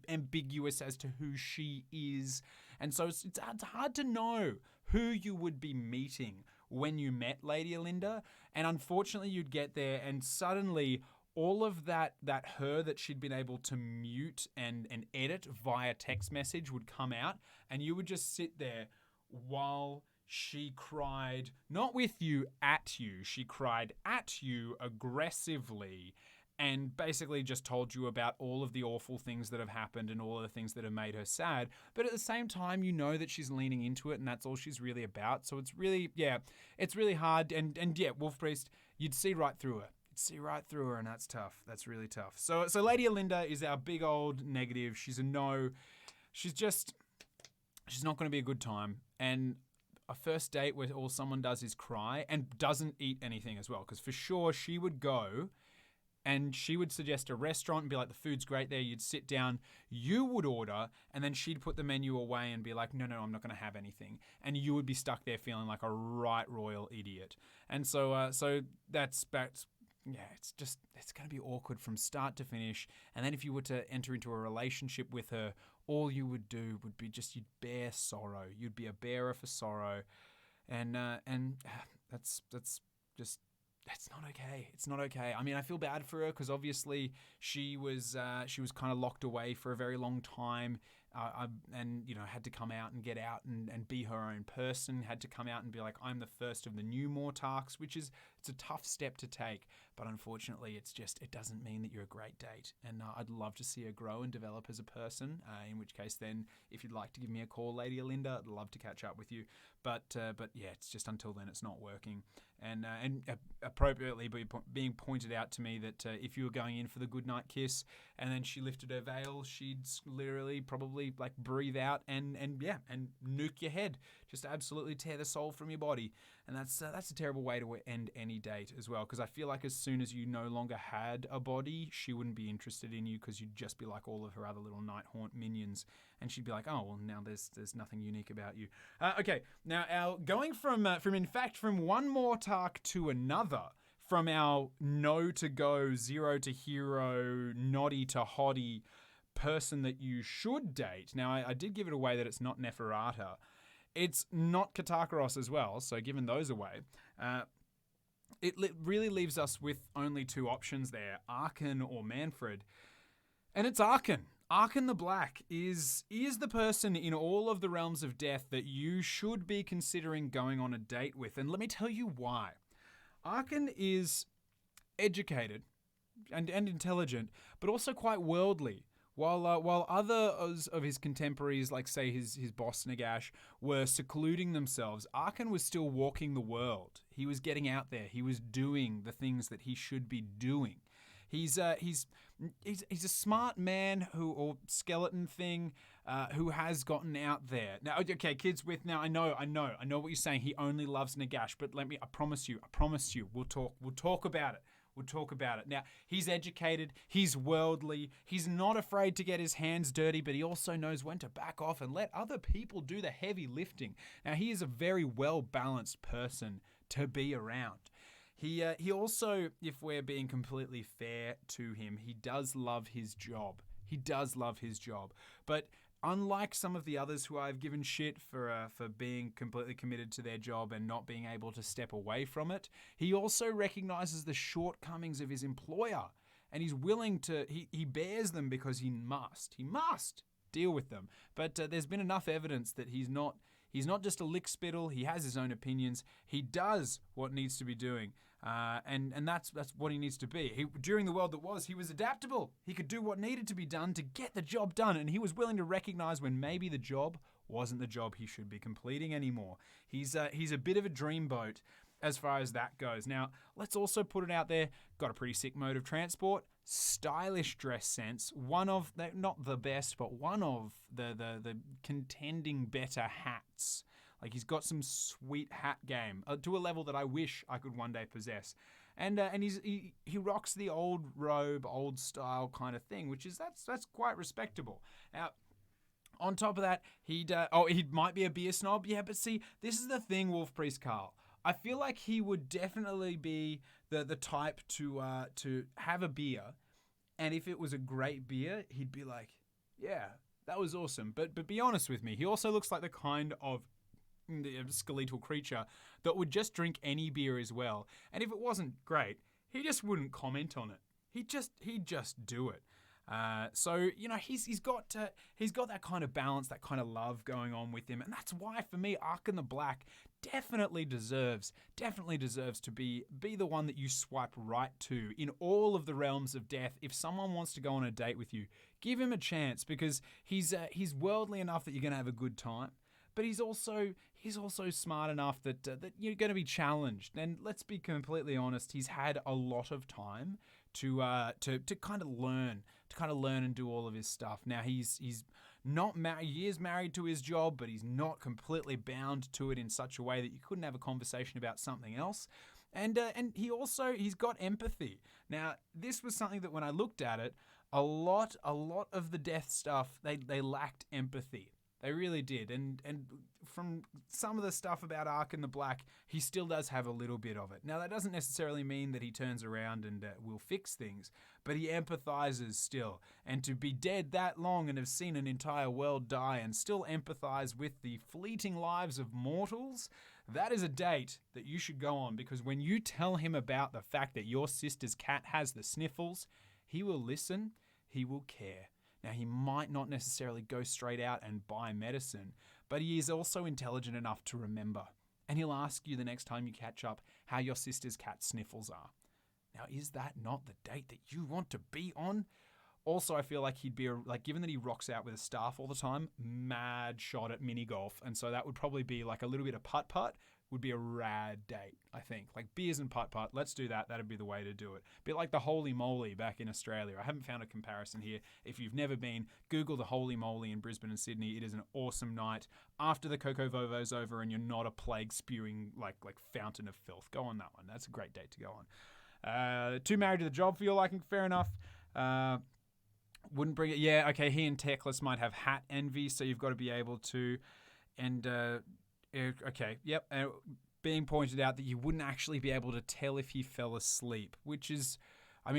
ambiguous as to who she is. And so it's hard to know who you would be meeting when you met Lady Alinda. And unfortunately, you'd get there and suddenly all of that her that she'd been able to mute and edit via text message would come out, and you would just sit there while she cried, not with you, at you. She cried at you aggressively and basically just told you about all of the awful things that have happened and all of the things that have made her sad. But at the same time, you know that she's leaning into it and that's all she's really about. So it's really, it's really hard. And Wolf Priest, you'd see right through her. And that's tough. That's really tough. So Lady Alinda is our big old negative. She's a no. She's not going to be a good time. And a first date where all someone does is cry and doesn't eat anything as well. Because for sure she would go and she would suggest a restaurant and be like, the food's great there. You'd sit down, you would order, and then she'd put the menu away and be like, no, I'm not going to have anything. And you would be stuck there feeling like a right royal idiot. And so that's yeah, it's going to be awkward from start to finish. And then if you were to enter into a relationship with her, all you would do would be you'd bear sorrow. You'd be a bearer for sorrow. And that's not okay. It's not okay. I mean, I feel bad for her because obviously she was kind of locked away for a very long time, and had to come out and get out and be her own person. Had to come out and be like, I'm the first of the new Mortarchs, it's a tough step to take. But unfortunately, it doesn't mean that you're a great date. And I'd love to see her grow and develop as a person. In which case, then, if you'd like to give me a call, Lady Alinda, I'd love to catch up with you. But yeah, it's just until then, it's not working. And appropriately being pointed out to me that if you were going in for the goodnight kiss and then she lifted her veil, she'd literally probably like breathe out and nuke your head, just absolutely tear the soul from your body. And that's a terrible way to end any date as well, because I feel like as soon as you no longer had a body, she wouldn't be interested in you because you'd just be like all of her other little night haunt minions, and she'd be like, oh well, now there's nothing unique about you. Okay, now our going from one Mortarch to another, from our no to go, zero to hero, naughty to hottie person that you should date. Now I did give it away that it's not Neferata. It's not Katarkaros as well, so given those away, it really leaves us with only two options there, Arkan or Manfred. And it's Arkan. Arkan the Black is the person in all of the realms of death that you should be considering going on a date with. And let me tell you why. Arkan is educated and intelligent, but also quite worldly. While others of his contemporaries, like say his boss Nagash, were secluding themselves, Arkan was still walking the world. He was getting out there. He was doing the things that he should be doing. He's a smart man or skeleton thing who has gotten out there. Now, okay, kids I know what you're saying. He only loves Nagash, but I promise you, we'll talk about it. We'll talk about it. Now, he's educated, he's worldly, he's not afraid to get his hands dirty, but he also knows when to back off and let other people do the heavy lifting. Now, he is a very well-balanced person to be around. He also, if we're being completely fair to him, he does love his job. But unlike some of the others who I've given shit for being completely committed to their job and not being able to step away from it, he also recognizes the shortcomings of his employer, and he's willing to, he bears them because he must deal with them. But there's been enough evidence that he's not just a lick spittle. He has his own opinions. He does what needs to be doing. And that's what he needs to be. During the world that was, he was adaptable. He could do what needed to be done to get the job done, and he was willing to recognize when maybe the job wasn't the job he should be completing anymore. He's a bit of a dreamboat as far as that goes. Now, let's also put it out there, got a pretty sick mode of transport, stylish dress sense, one of, not the best, but one of the contending better hats. Like, he's got some sweet hat game to a level that I wish I could one day possess. And he rocks the old robe, old style kind of thing, which is that's quite respectable. Now, on top of that, he might be a beer snob. Yeah, but see, this is the thing, Wolf Priest Carl. I feel like he would definitely be the type to have a beer, and if it was a great beer, he'd be like, yeah, that was awesome. But be honest with me, he also looks like the kind of skeletal creature that would just drink any beer as well, and if it wasn't great, he just wouldn't comment on it. He'd just do it. So he's got that kind of balance, that kind of love going on with him, and that's why for me, Arkan the Black definitely deserves to be the one that you swipe right to in all of the realms of death. If someone wants to go on a date with you, give him a chance, because he's worldly enough that you're going to have a good time. But he's also smart enough that you're going to be challenged. And let's be completely honest, he's had a lot of time to kind of learn and do all of his stuff. Now he's not married. He is married to his job, but he's not completely bound to it in such a way that you couldn't have a conversation about something else. And he's got empathy. Now, this was something that when I looked at it, a lot of the death stuff, they lacked empathy. They really did. And from some of the stuff about Ark and the Black, he still does have a little bit of it. Now, that doesn't necessarily mean that he turns around and will fix things, but he empathizes still. And to be dead that long and have seen an entire world die and still empathize with the fleeting lives of mortals, that is a date that you should go on, because when you tell him about the fact that your sister's cat has the sniffles, he will listen, he will care. Now, he might not necessarily go straight out and buy medicine, but he is also intelligent enough to remember. And he'll ask you the next time you catch up how your sister's cat sniffles are. Now, is that not the date that you want to be on? Also, I feel like he'd be, given that he rocks out with a staff all the time, mad shot at mini golf. And so that would probably be like a little bit of putt-putt would be a rad date, I think. Like beers and putt-putt, let's do that. That'd be the way to do it. A bit like the Holy Moly back in Australia. I haven't found a comparison here. If you've never been, Google the Holy Moly in Brisbane and Sydney. It is an awesome night after the Coco Vovo's over and you're not a plague-spewing like fountain of filth. Go on that one. That's a great date to go on. Too married to the job for your liking, fair enough. Wouldn't bring it. Yeah, okay, he and Teclis might have hat envy, so you've got to be able to... And... okay, yep. Being pointed out that you wouldn't actually be able to tell if he fell asleep, which is,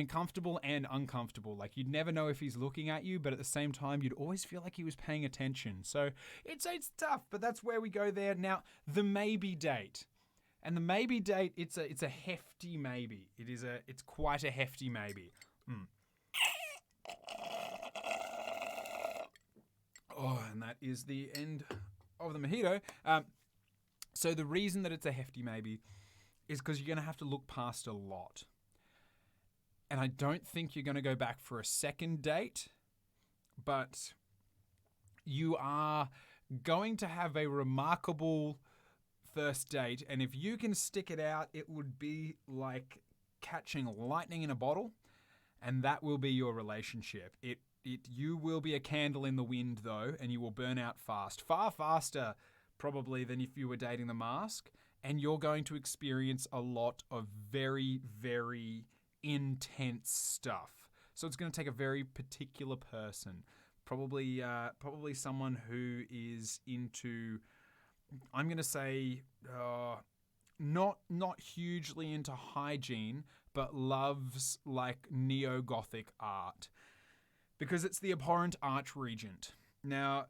comfortable and uncomfortable. Like, you'd never know if he's looking at you, but at the same time, you'd always feel like he was paying attention. So it's tough, but that's where we go there. Now, the maybe date. And the maybe date, it's a hefty maybe. It's quite a hefty maybe. Oh, and that is the end of the mojito. So the reason that it's a hefty maybe is because you're going to have to look past a lot. And I don't think you're going to go back for a second date, but you are going to have a remarkable first date. And if you can stick it out, it would be like catching lightning in a bottle, and that will be your relationship. You will be a candle in the wind, though, and you will burn out fast. Far faster, probably, than if you were dating the mask. And you're going to experience a lot of very, very intense stuff. So it's going to take a very particular person. Probably someone who is into, I'm going to say, not hugely into hygiene, but loves like neo-Gothic art. Because it's the abhorrent archregent. Now,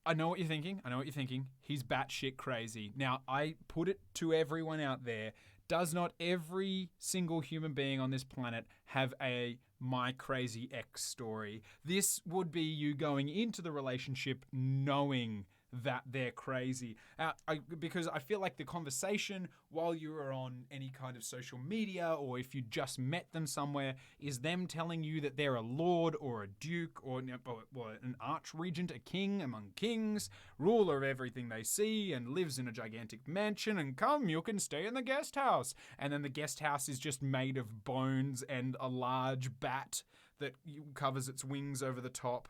I know what you're thinking. He's batshit crazy. Now, I put it to everyone out there. Does not every single human being on this planet have a my crazy ex story? This would be you going into the relationship knowing that they're crazy. Because I feel like the conversation while you are on any kind of social media, or if you just met them somewhere, is them telling you that they're a lord or a duke or an archregent, a king among kings, ruler of everything they see, and lives in a gigantic mansion, and come, you can stay in the guest house. And then the guest house is just made of bones and a large bat that covers its wings over the top.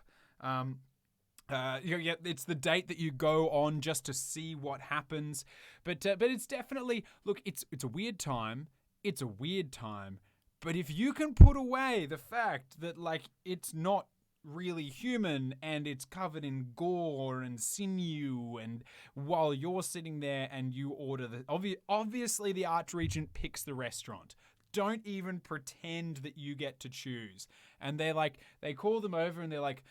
It's the date that you go on just to see what happens, but it's definitely, look, it's a weird time. It's a weird time, but if you can put away the fact that it's not really human and it's covered in gore and sinew, and while you're sitting there and you order obviously the archregent picks the restaurant. Don't even pretend that you get to choose. And they call them over and they're like,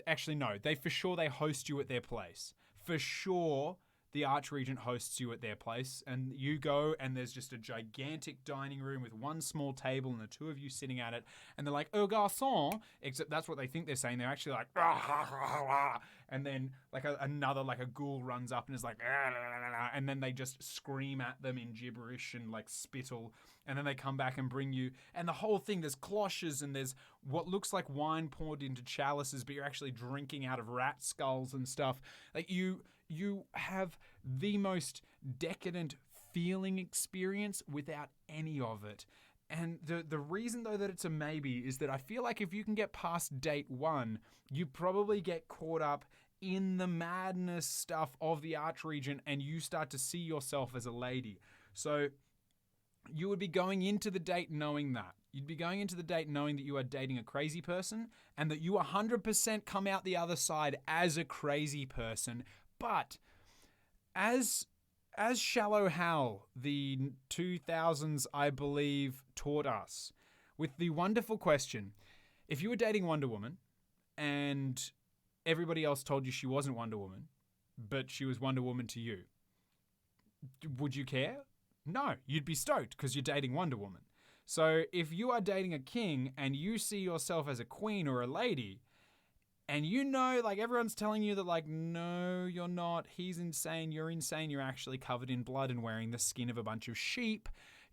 actually, no, for sure they host you at their place. For sure, the archregent hosts you at their place, and you go and there's just a gigantic dining room with one small table and the two of you sitting at it, and they're like, "Au garçon," except that's what they think they're saying. They're actually like, and then a ghoul runs up and is like, and then they just scream at them in gibberish and spittle, and then they come back and bring you, and the whole thing, there's cloches and there's what looks like wine poured into chalices, but you're actually drinking out of rat skulls and stuff. You have the most decadent feeling experience without any of it. And the reason, though, that it's a maybe is that I feel like if you can get past date one, you probably get caught up in the madness stuff of the archregent and you start to see yourself as a lady. So you would be going into the date knowing that. You'd be going into the date knowing that you are dating a crazy person and that you 100% come out the other side as a crazy person. But as Shallow Hal, the 2000s, I believe, taught us, with the wonderful question, if you were dating Wonder Woman and everybody else told you she wasn't Wonder Woman, but she was Wonder Woman to you, would you care? No, you'd be stoked because you're dating Wonder Woman. So if you are dating a king and you see yourself as a queen or a lady, and you know, like, everyone's telling you that, like, no, you're not, he's insane, you're actually covered in blood and wearing the skin of a bunch of sheep,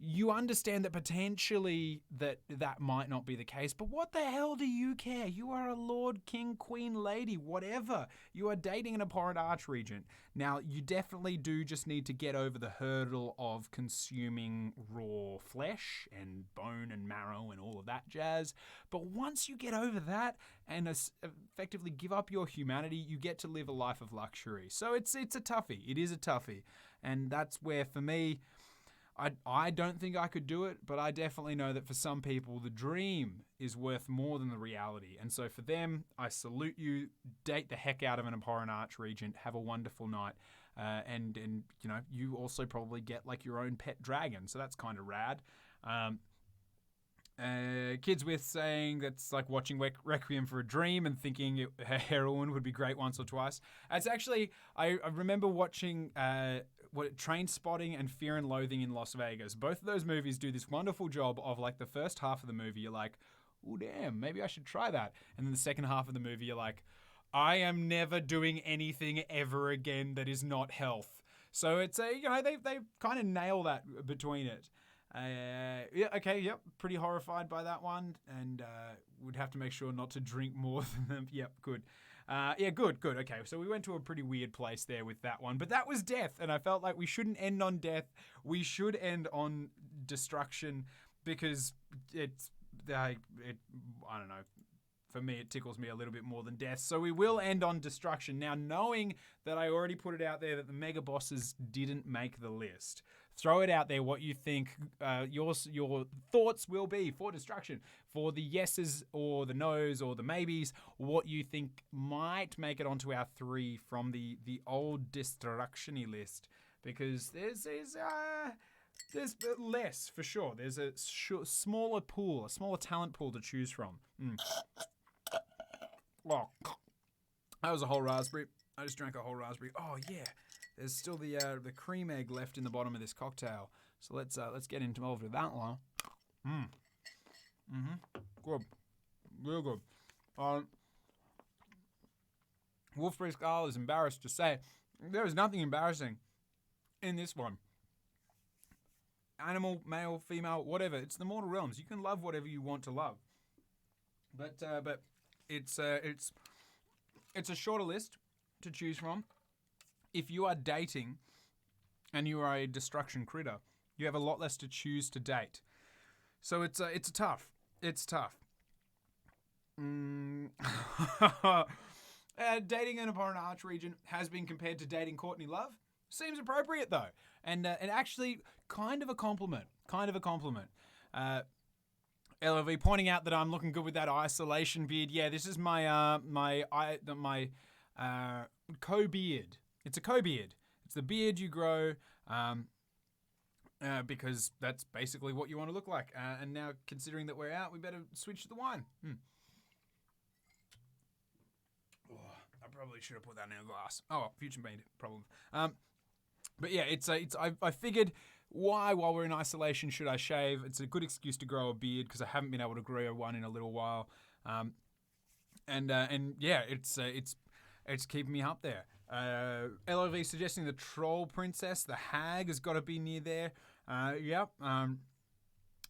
you understand that potentially that might not be the case, but what the hell do you care? You are a lord, king, queen, lady, whatever. You are dating an abhorrent archregent. Now, you definitely do just need to get over the hurdle of consuming raw flesh and bone and marrow and all of that jazz, but once you get over that and effectively give up your humanity, you get to live a life of luxury. So it's a toughie. It is a toughie. And that's where, for me, I don't think I could do it, but I definitely know that for some people, the dream is worth more than the reality. And so for them, I salute you. Date the heck out of an abhorrent archregent. Have a wonderful night. And you know, you also probably get like your own pet dragon. So that's kind of rad. Kids with saying that's like watching Requiem for a Dream and thinking heroin would be great once or twice. It's actually, I remember watching Train Spotting and Fear and Loathing in Las Vegas. Both of those movies do this wonderful job of, like, the first half of the movie, you're like, oh damn, maybe I should try that. And then the second half of the movie, you're like, I am never doing anything ever again that is not health. So it's a, you know, they kind of nail that between it. Pretty horrified by that one, and would have to make sure not to drink more than them. Yep, good. Good. Okay, so we went to a pretty weird place there with that one, but that was death, and I felt like we shouldn't end on death. We should end on destruction because I don't know. For me, it tickles me a little bit more than death. So we will end on destruction. Now, knowing that I already put it out there that the mega bosses didn't make the list, throw it out there what you think your thoughts will be for destruction. For the yeses or the nos or the maybes, what you think might make it onto our 3 from the old destruction-y list. Because there's less, for sure. There's a smaller pool, a smaller talent pool to choose from. Oh, that was a whole raspberry. I just drank a whole raspberry. Oh yeah, there's still the cream egg left in the bottom of this cocktail. So let's get involved with that one. Good, real good. Wolfberry Skull is embarrassed to say there is nothing embarrassing in this one. Animal, male, female, whatever. It's the mortal realms. You can love whatever you want to love. But it's a shorter list to choose from. If you are dating and you are a destruction critter, you have a lot less to choose to date. So it's tough. It's tough. Dating an abhorrent archregent has been compared to dating Courtney Love. Seems appropriate though, and actually kind of a compliment. LOV pointing out that I'm looking good with that isolation beard. Yeah, this is my co-beard. It's a co-beard. It's the beard you grow because that's basically what you want to look like. And now, considering that we're out, we better switch to the wine. Oh, I probably should have put that in a glass. Oh, future made problem. But yeah, I figured, why, while we're in isolation, should I shave? It's a good excuse to grow a beard because I haven't been able to grow one in a little while. And yeah, it's keeping me up there. LOV suggesting the troll princess, the hag, has got to be near there. Yep.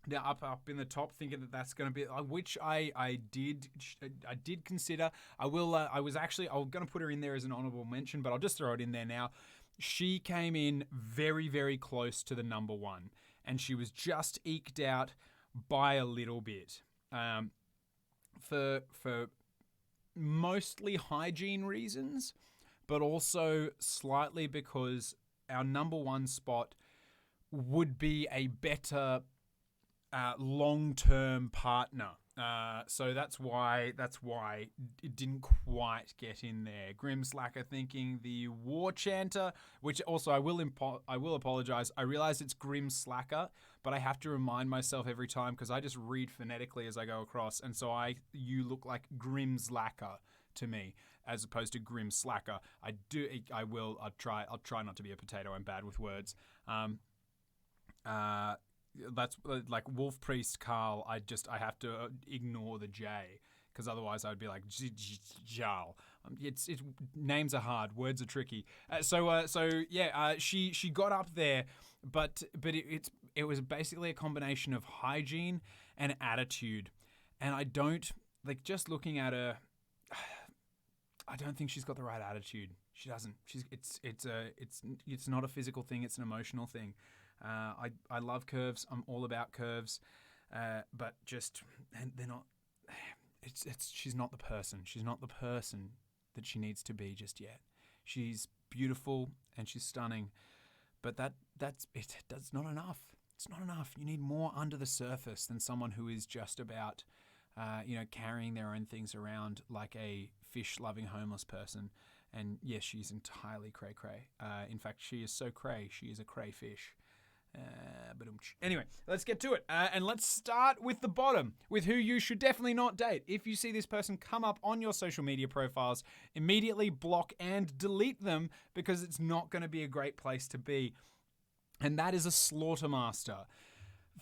Yeah, up in the top, thinking that's going to be, which I did consider. I was going to put her in there as an honorable mention, but I'll just throw it in there now. She came in very, very close to the number 1, and she was just eked out by a little bit. For mostly hygiene reasons, but also slightly because our number 1 spot would be a better long-term partner. So that's why it didn't quite get in there. Grim Slacker thinking the War Chanter, which also I will apologize. I realize it's Grim Slacker, but I have to remind myself every time because I just read phonetically as I go across, and so you look like Grim Slacker to me as opposed to Grim Slacker. I'll try not to be a potato. I'm bad with words. That's like Wolf Priest Carl. I have to ignore the J because otherwise I'd be like Jal. It's names are hard, words are tricky. She got up there, but it was basically a combination of hygiene and attitude, and I don't like just looking at her. I don't think she's got the right attitude. She doesn't. It's not a physical thing. It's an emotional thing. I love curves. I'm all about curves, but they're not. She's not the person. She's not the person that she needs to be just yet. She's beautiful and she's stunning, but that's not enough. It's not enough. You need more under the surface than someone who is just about, carrying their own things around like a fish-loving homeless person. And yes, she's entirely cray-cray. In fact, she is so cray. She is a crayfish. Anyway, let's get to it. And let's start with the bottom, with who you should definitely not date. If you see this person come up on your social media profiles, immediately block and delete them because it's not going to be a great place to be. And that is a slaughtermaster.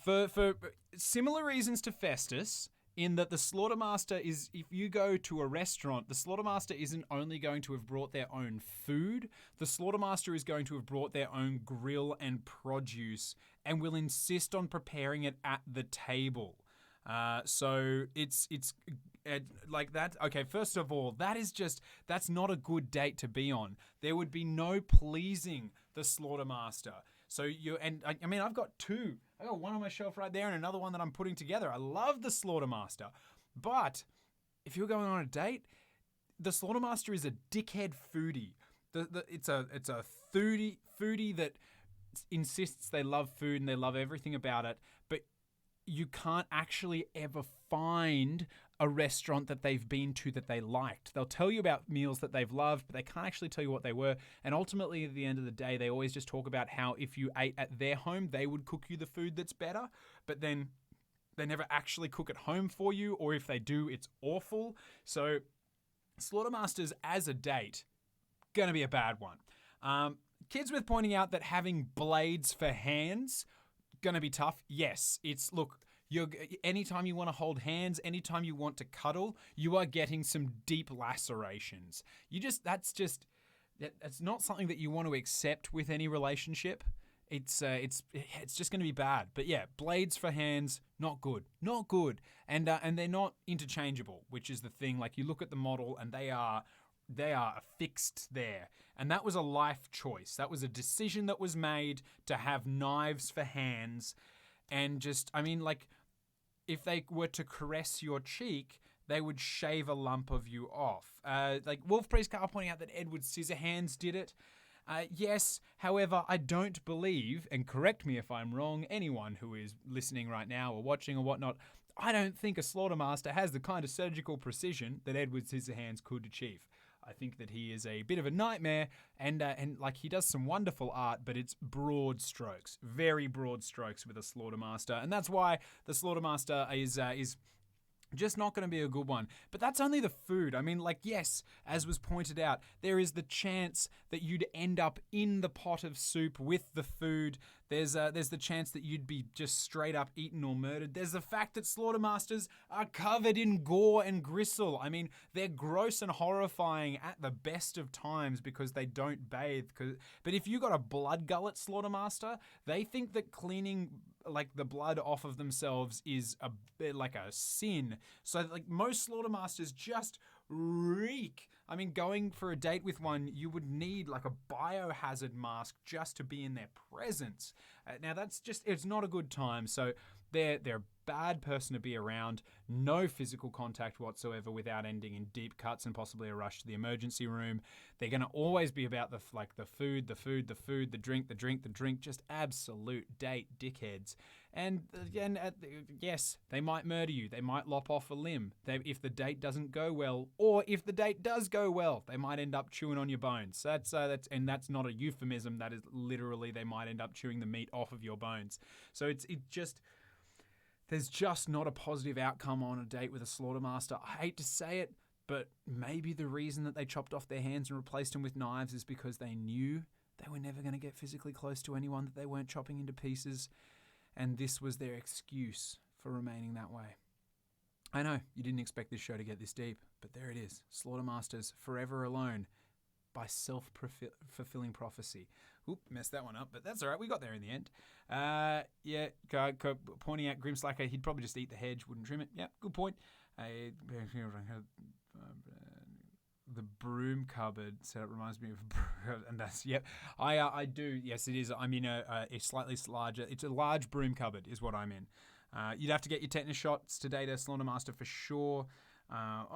For similar reasons to Festus, in that the slaughtermaster is, if you go to a restaurant, the slaughtermaster isn't only going to have brought their own food, the slaughtermaster is going to have brought their own grill and produce and will insist on preparing it at the table. So it's like that. Okay, first of all, that's not a good date to be on. There would be no pleasing the slaughtermaster. So I've got two. I got one on my shelf right there and another one that I'm putting together. I love the slaughtermaster. But if you're going on a date, the slaughtermaster is a dickhead foodie. It's a foodie that insists they love food and they love everything about it, but you can't actually ever find a restaurant that they've been to that they liked. They'll tell you about meals that they've loved, but they can't actually tell you what they were. And ultimately, at the end of the day, they always just talk about how if you ate at their home, they would cook you the food that's better, but then they never actually cook at home for you, or if they do, it's awful. So slaughtermasters as a date, gonna be a bad one. Kids with pointing out that having blades for hands, gonna be tough. Yes, anytime you want to hold hands, anytime you want to cuddle, you are getting some deep lacerations. That's not something that you want to accept with any relationship. It's just going to be bad. But yeah, blades for hands, not good, and they're not interchangeable, which is the thing. Like you look at the model and they are affixed there. And that was a life choice. That was a decision that was made to have knives for hands. And if they were to caress your cheek, they would shave a lump of you off. Like Wolf Priest Carl pointing out that Edward Scissorhands did it. Yes, however, I don't believe, and correct me if I'm wrong, anyone who is listening right now or watching or whatnot, I don't think a slaughtermaster has the kind of surgical precision that Edward Scissorhands could achieve. I think that he is a bit of a nightmare, and he does some wonderful art, but it's broad strokes, very broad strokes with a slaughtermaster, and that's why the slaughtermaster is just not going to be a good one. But that's only the food. I mean, yes, as was pointed out, there is the chance that you'd end up in the pot of soup with the food. There's the chance that you'd be just straight up eaten or murdered. There's the fact that slaughtermasters are covered in gore and gristle. I mean, they're gross and horrifying at the best of times because they don't bathe. But if you got a blood gullet slaughtermaster, they think that cleaning the blood off of themselves is a sin. So most slaughtermasters just reek. I mean, going for a date with one, you would need a biohazard mask just to be in their presence. Now it's not a good time. So they're bad person to be around, no physical contact whatsoever without ending in deep cuts and possibly a rush to the emergency room. They're going to always be about the food, the drink, just absolute date dickheads. And again, yes, they might murder you. They might lop off a limb. If the date doesn't go well, or if the date does go well, they might end up chewing on your bones. That's not a euphemism. That is literally, they might end up chewing the meat off of your bones. So there's just not a positive outcome on a date with a slaughtermaster. I hate to say it, but maybe the reason that they chopped off their hands and replaced them with knives is because they knew they were never going to get physically close to anyone that they weren't chopping into pieces. And this was their excuse for remaining that way. I know, you didn't expect this show to get this deep, but there it is. Slaughtermasters forever alone by self-fulfilling prophecy. Oop, messed that one up, but that's all right. We got there in the end. Pointing out Grimslacker, he'd probably just eat the hedge, wouldn't trim it. Yeah, good point. The broom cupboard setup reminds me of, and that's, yep. I do, yes it is. I'm in a slightly larger, it's a large broom cupboard is what I'm in. You'd have to get your tetanus shots to date a Slaughtermaster for sure.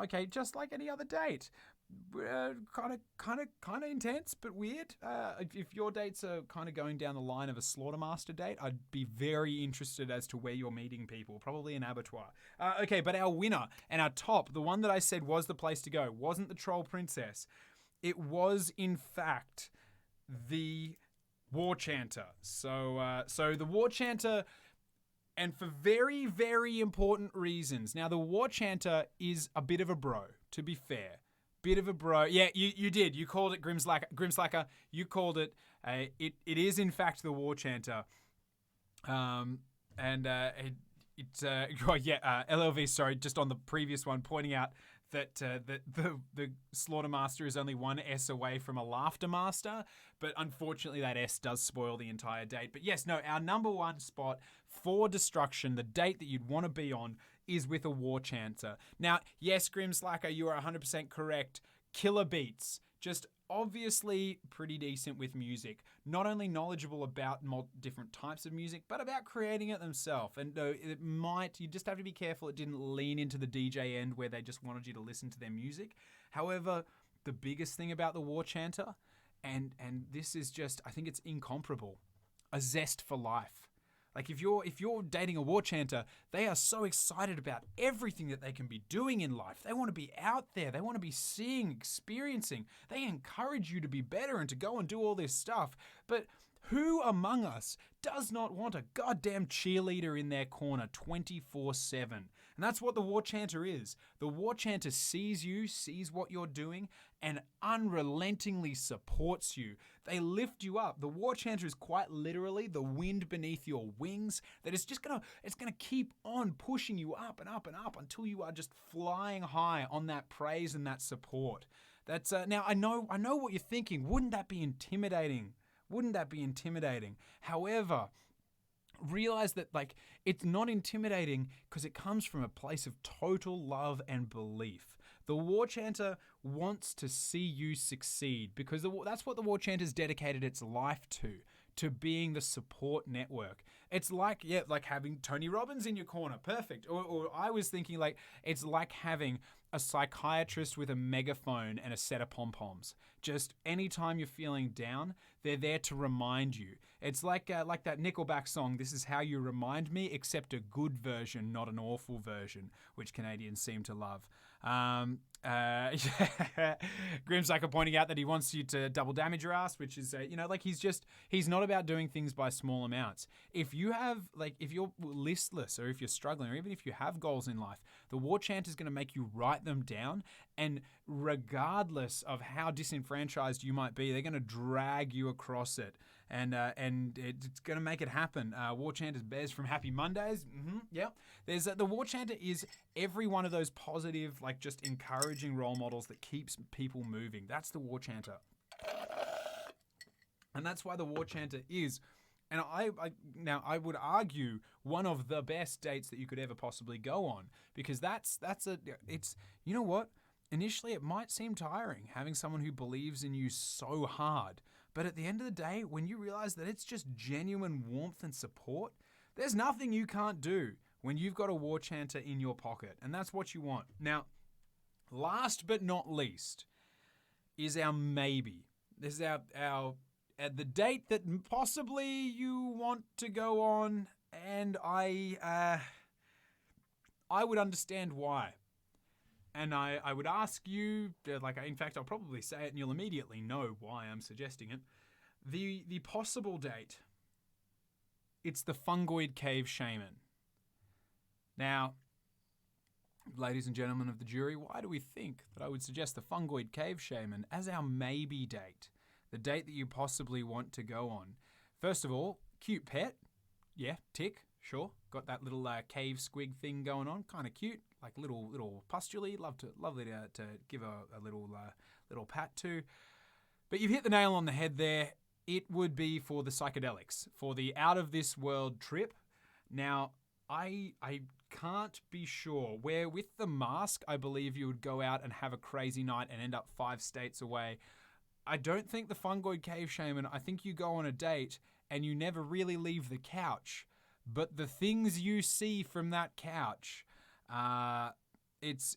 Okay, just like any other date. Kind of intense, but weird. If your dates are kind of going down the line of a Slaughtermaster date, I'd be very interested as to where you're meeting people. Probably an abattoir. Okay, but our winner and our top, the one that I said was the place to go, wasn't the Troll Princess. It was, in fact, the War Chanter. So the War Chanter, and for very, very important reasons. Now, the War Chanter is a bit of a bro, to be fair. Bit of a bro. Yeah, you did. You called it Grimslacker. You called it. It is in fact the War Chanter. LLV. Sorry, just on the previous one, pointing out that the Slaughtermaster is only one S away from a Laughter Master, but unfortunately that S does spoil the entire date. But yes, no, our number one spot for destruction, the date that you'd want to be on, is with a War Chanter. Now, yes, Grimslacker, you are 100% correct. Killer beats. Just obviously pretty decent with music. Not only knowledgeable about different types of music, but about creating it themselves. And you just have to be careful it didn't lean into the DJ end where they just wanted you to listen to their music. However, the biggest thing about the War Chanter, and this is just, I think it's incomparable, a zest for life. Like if you're dating a War Chanter, they are so excited about everything that they can be doing in life. They want to be out there. They want to be seeing, experiencing. They encourage you to be better and to go and do all this stuff. But who among us does not want a goddamn cheerleader in their corner 24/7? And that's what the War Chanter is. The War Chanter sees you, sees what you're doing, and unrelentingly supports you. They lift you up. The War Chanter is quite literally the wind beneath your wings that is just gonna keep on pushing you up and up and up until you are just flying high on that praise and that support. That's now I know what you're thinking. Wouldn't that be intimidating? However, realize that it's not intimidating because it comes from a place of total love and belief. The War Chanter wants to see you succeed because that's what the War Chanter's dedicated its life to being the support network. It's like having Tony Robbins in your corner. Perfect. Or I was thinking it's like having a psychiatrist with a megaphone and a set of pom-poms. Just anytime you're feeling down, they're there to remind you. It's like that Nickelback song, This Is How You Remind Me, except a good version, not an awful version, which Canadians seem to love. Grimslacker pointing out that he wants you to double damage your ass, which is, he's not about doing things by small amounts. If you have, if you're listless or if you're struggling or even if you have goals in life, the War Chant is going to make you write them down, and regardless of how disenfranchised you might be, they're going to drag you across it. And it's going to make it happen. War Chanters bears from Happy Mondays. Yeah. There's the War Chanter is every one of those positive, just encouraging role models that keeps people moving. That's the War Chanter. And that's why the War Chanter is, and I would argue, one of the best dates that you could ever possibly go on, because it's you know what? Initially, it might seem tiring having someone who believes in you so hard. But at the end of the day, when you realize that it's just genuine warmth and support, there's nothing you can't do when you've got a war chanter in your pocket, and that's what you want. Now, last but not least is our maybe. This is our at the date that possibly you want to go on, and I would understand why. And I would ask you, in fact, I'll probably say it and you'll immediately know why I'm suggesting it. The possible date, it's the Fungoid Cave Shaman. Now, ladies and gentlemen of the jury, why do we think that I would suggest the Fungoid Cave Shaman as our maybe date? The date that you possibly want to go on. First of all, cute pet. Yeah, tick, sure. Got that little cave squig thing going on. Kind of cute. Like little pustule. Lovely to give a little pat to. But you've hit the nail on the head there. It would be for the psychedelics, for the out of this world trip. Now, I can't be sure. Where with the mask, I believe you would go out and have a crazy night and end up 5 states away. I don't think the Fungoid Cave Shaman, I think you go on a date and you never really leave the couch. But the things you see from that couch, it's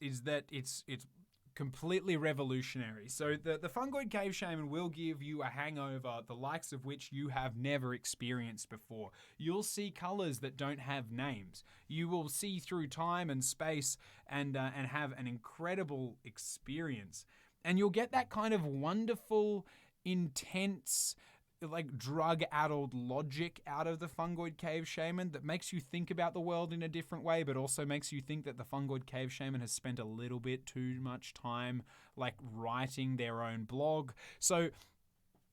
completely revolutionary. So the Fungoid Cave Shaman will give you a hangover, the likes of which you have never experienced before. You'll see colors that don't have names. You will see through time and space and have an incredible experience. And you'll get that kind of wonderful, intense, like drug-addled logic out of the Fungoid Cave Shaman that makes you think about the world in a different way, but also makes you think that the Fungoid Cave Shaman has spent a little bit too much time like writing their own blog. So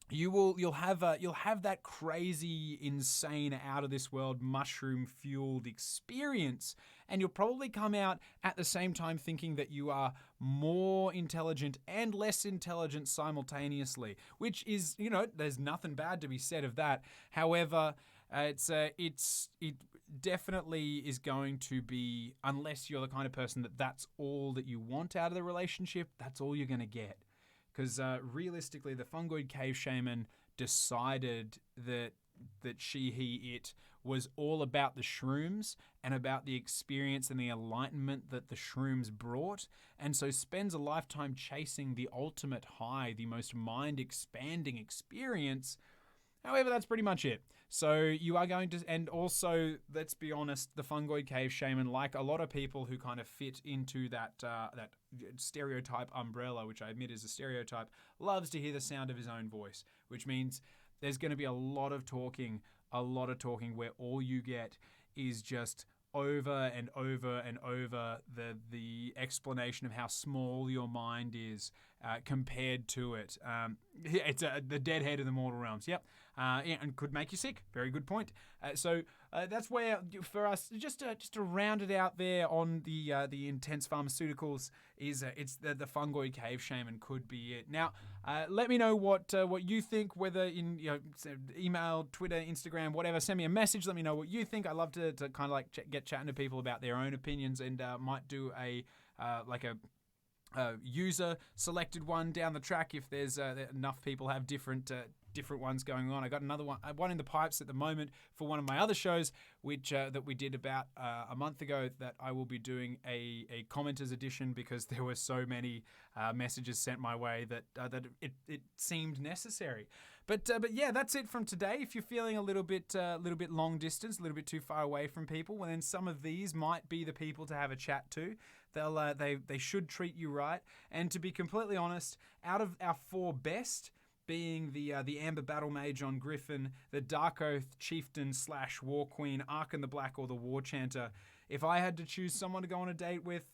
you'll have that crazy, insane, out of this world, mushroom fueled experience, and you'll probably come out at the same time thinking that you are more intelligent and less intelligent simultaneously, which is, there's nothing bad to be said of that. However, it definitely is going to be, unless you're the kind of person that's all that you want out of the relationship, that's all you're going to get. Because realistically, the Fungoid Cave Shaman decided that she, he, it was all about the shrooms and about the experience and the enlightenment that the shrooms brought, and so spends a lifetime chasing the ultimate high, the most mind-expanding experience. However, that's pretty much it. So you are going to, and also, let's be honest, the Fungoid Cave Shaman, like a lot of people who kind of fit into that stereotype umbrella, which I admit is a stereotype, loves to hear the sound of his own voice, which means there's going to be a lot of talking where all you get is just over and over and over the explanation of how small your mind is compared to it. It's the deadhead of the mortal realms. Yep. And could make you sick. Very good point. So that's where, for us, just to round it out there on the intense pharmaceuticals, is it's the Fungoid Cave Shaman could be it. Now, let me know what you think, whether in email, Twitter, Instagram, whatever. Send me a message. Let me know what you think. I love to kind of like get chatting to people about their own opinions, and might do a user selected one down the track if there's enough people have different ones going on. I got another one in the pipes at the moment for one of my other shows, which that we did about a month ago, that I will be doing a commenters edition, because there were so many messages sent my way that it seemed necessary. But yeah, that's it from today. If you're feeling a little bit long distance, a little bit too far away from people, well, then some of these might be the people to have a chat to. They should treat you right. And to be completely honest, out of our 4 best, being the Amber Battle Mage on Griffin, the Dark Oath Chieftain / War Queen, Arkan the Black, or the War Chanter, if I had to choose someone to go on a date with,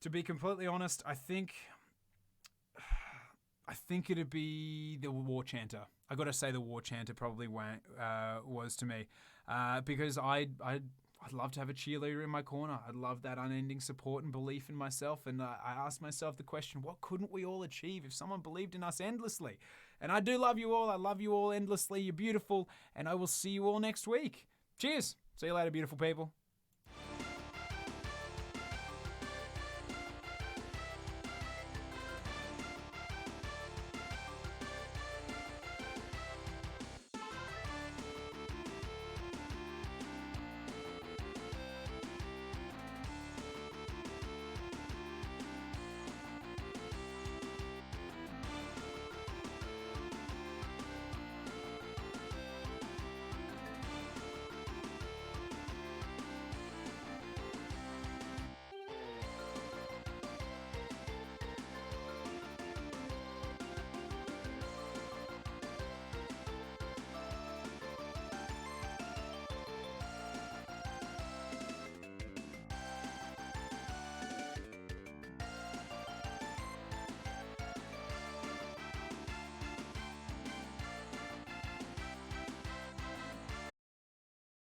to be completely honest, I think it'd be the War Chanter. I got to say the War Chanter probably was to me, because I'd love to have a cheerleader in my corner. I'd love that unending support and belief in myself. And I asked myself the question, what couldn't we all achieve if someone believed in us endlessly? And I do love you all. I love you all endlessly. You're beautiful. And I will see you all next week. Cheers. See you later, beautiful people.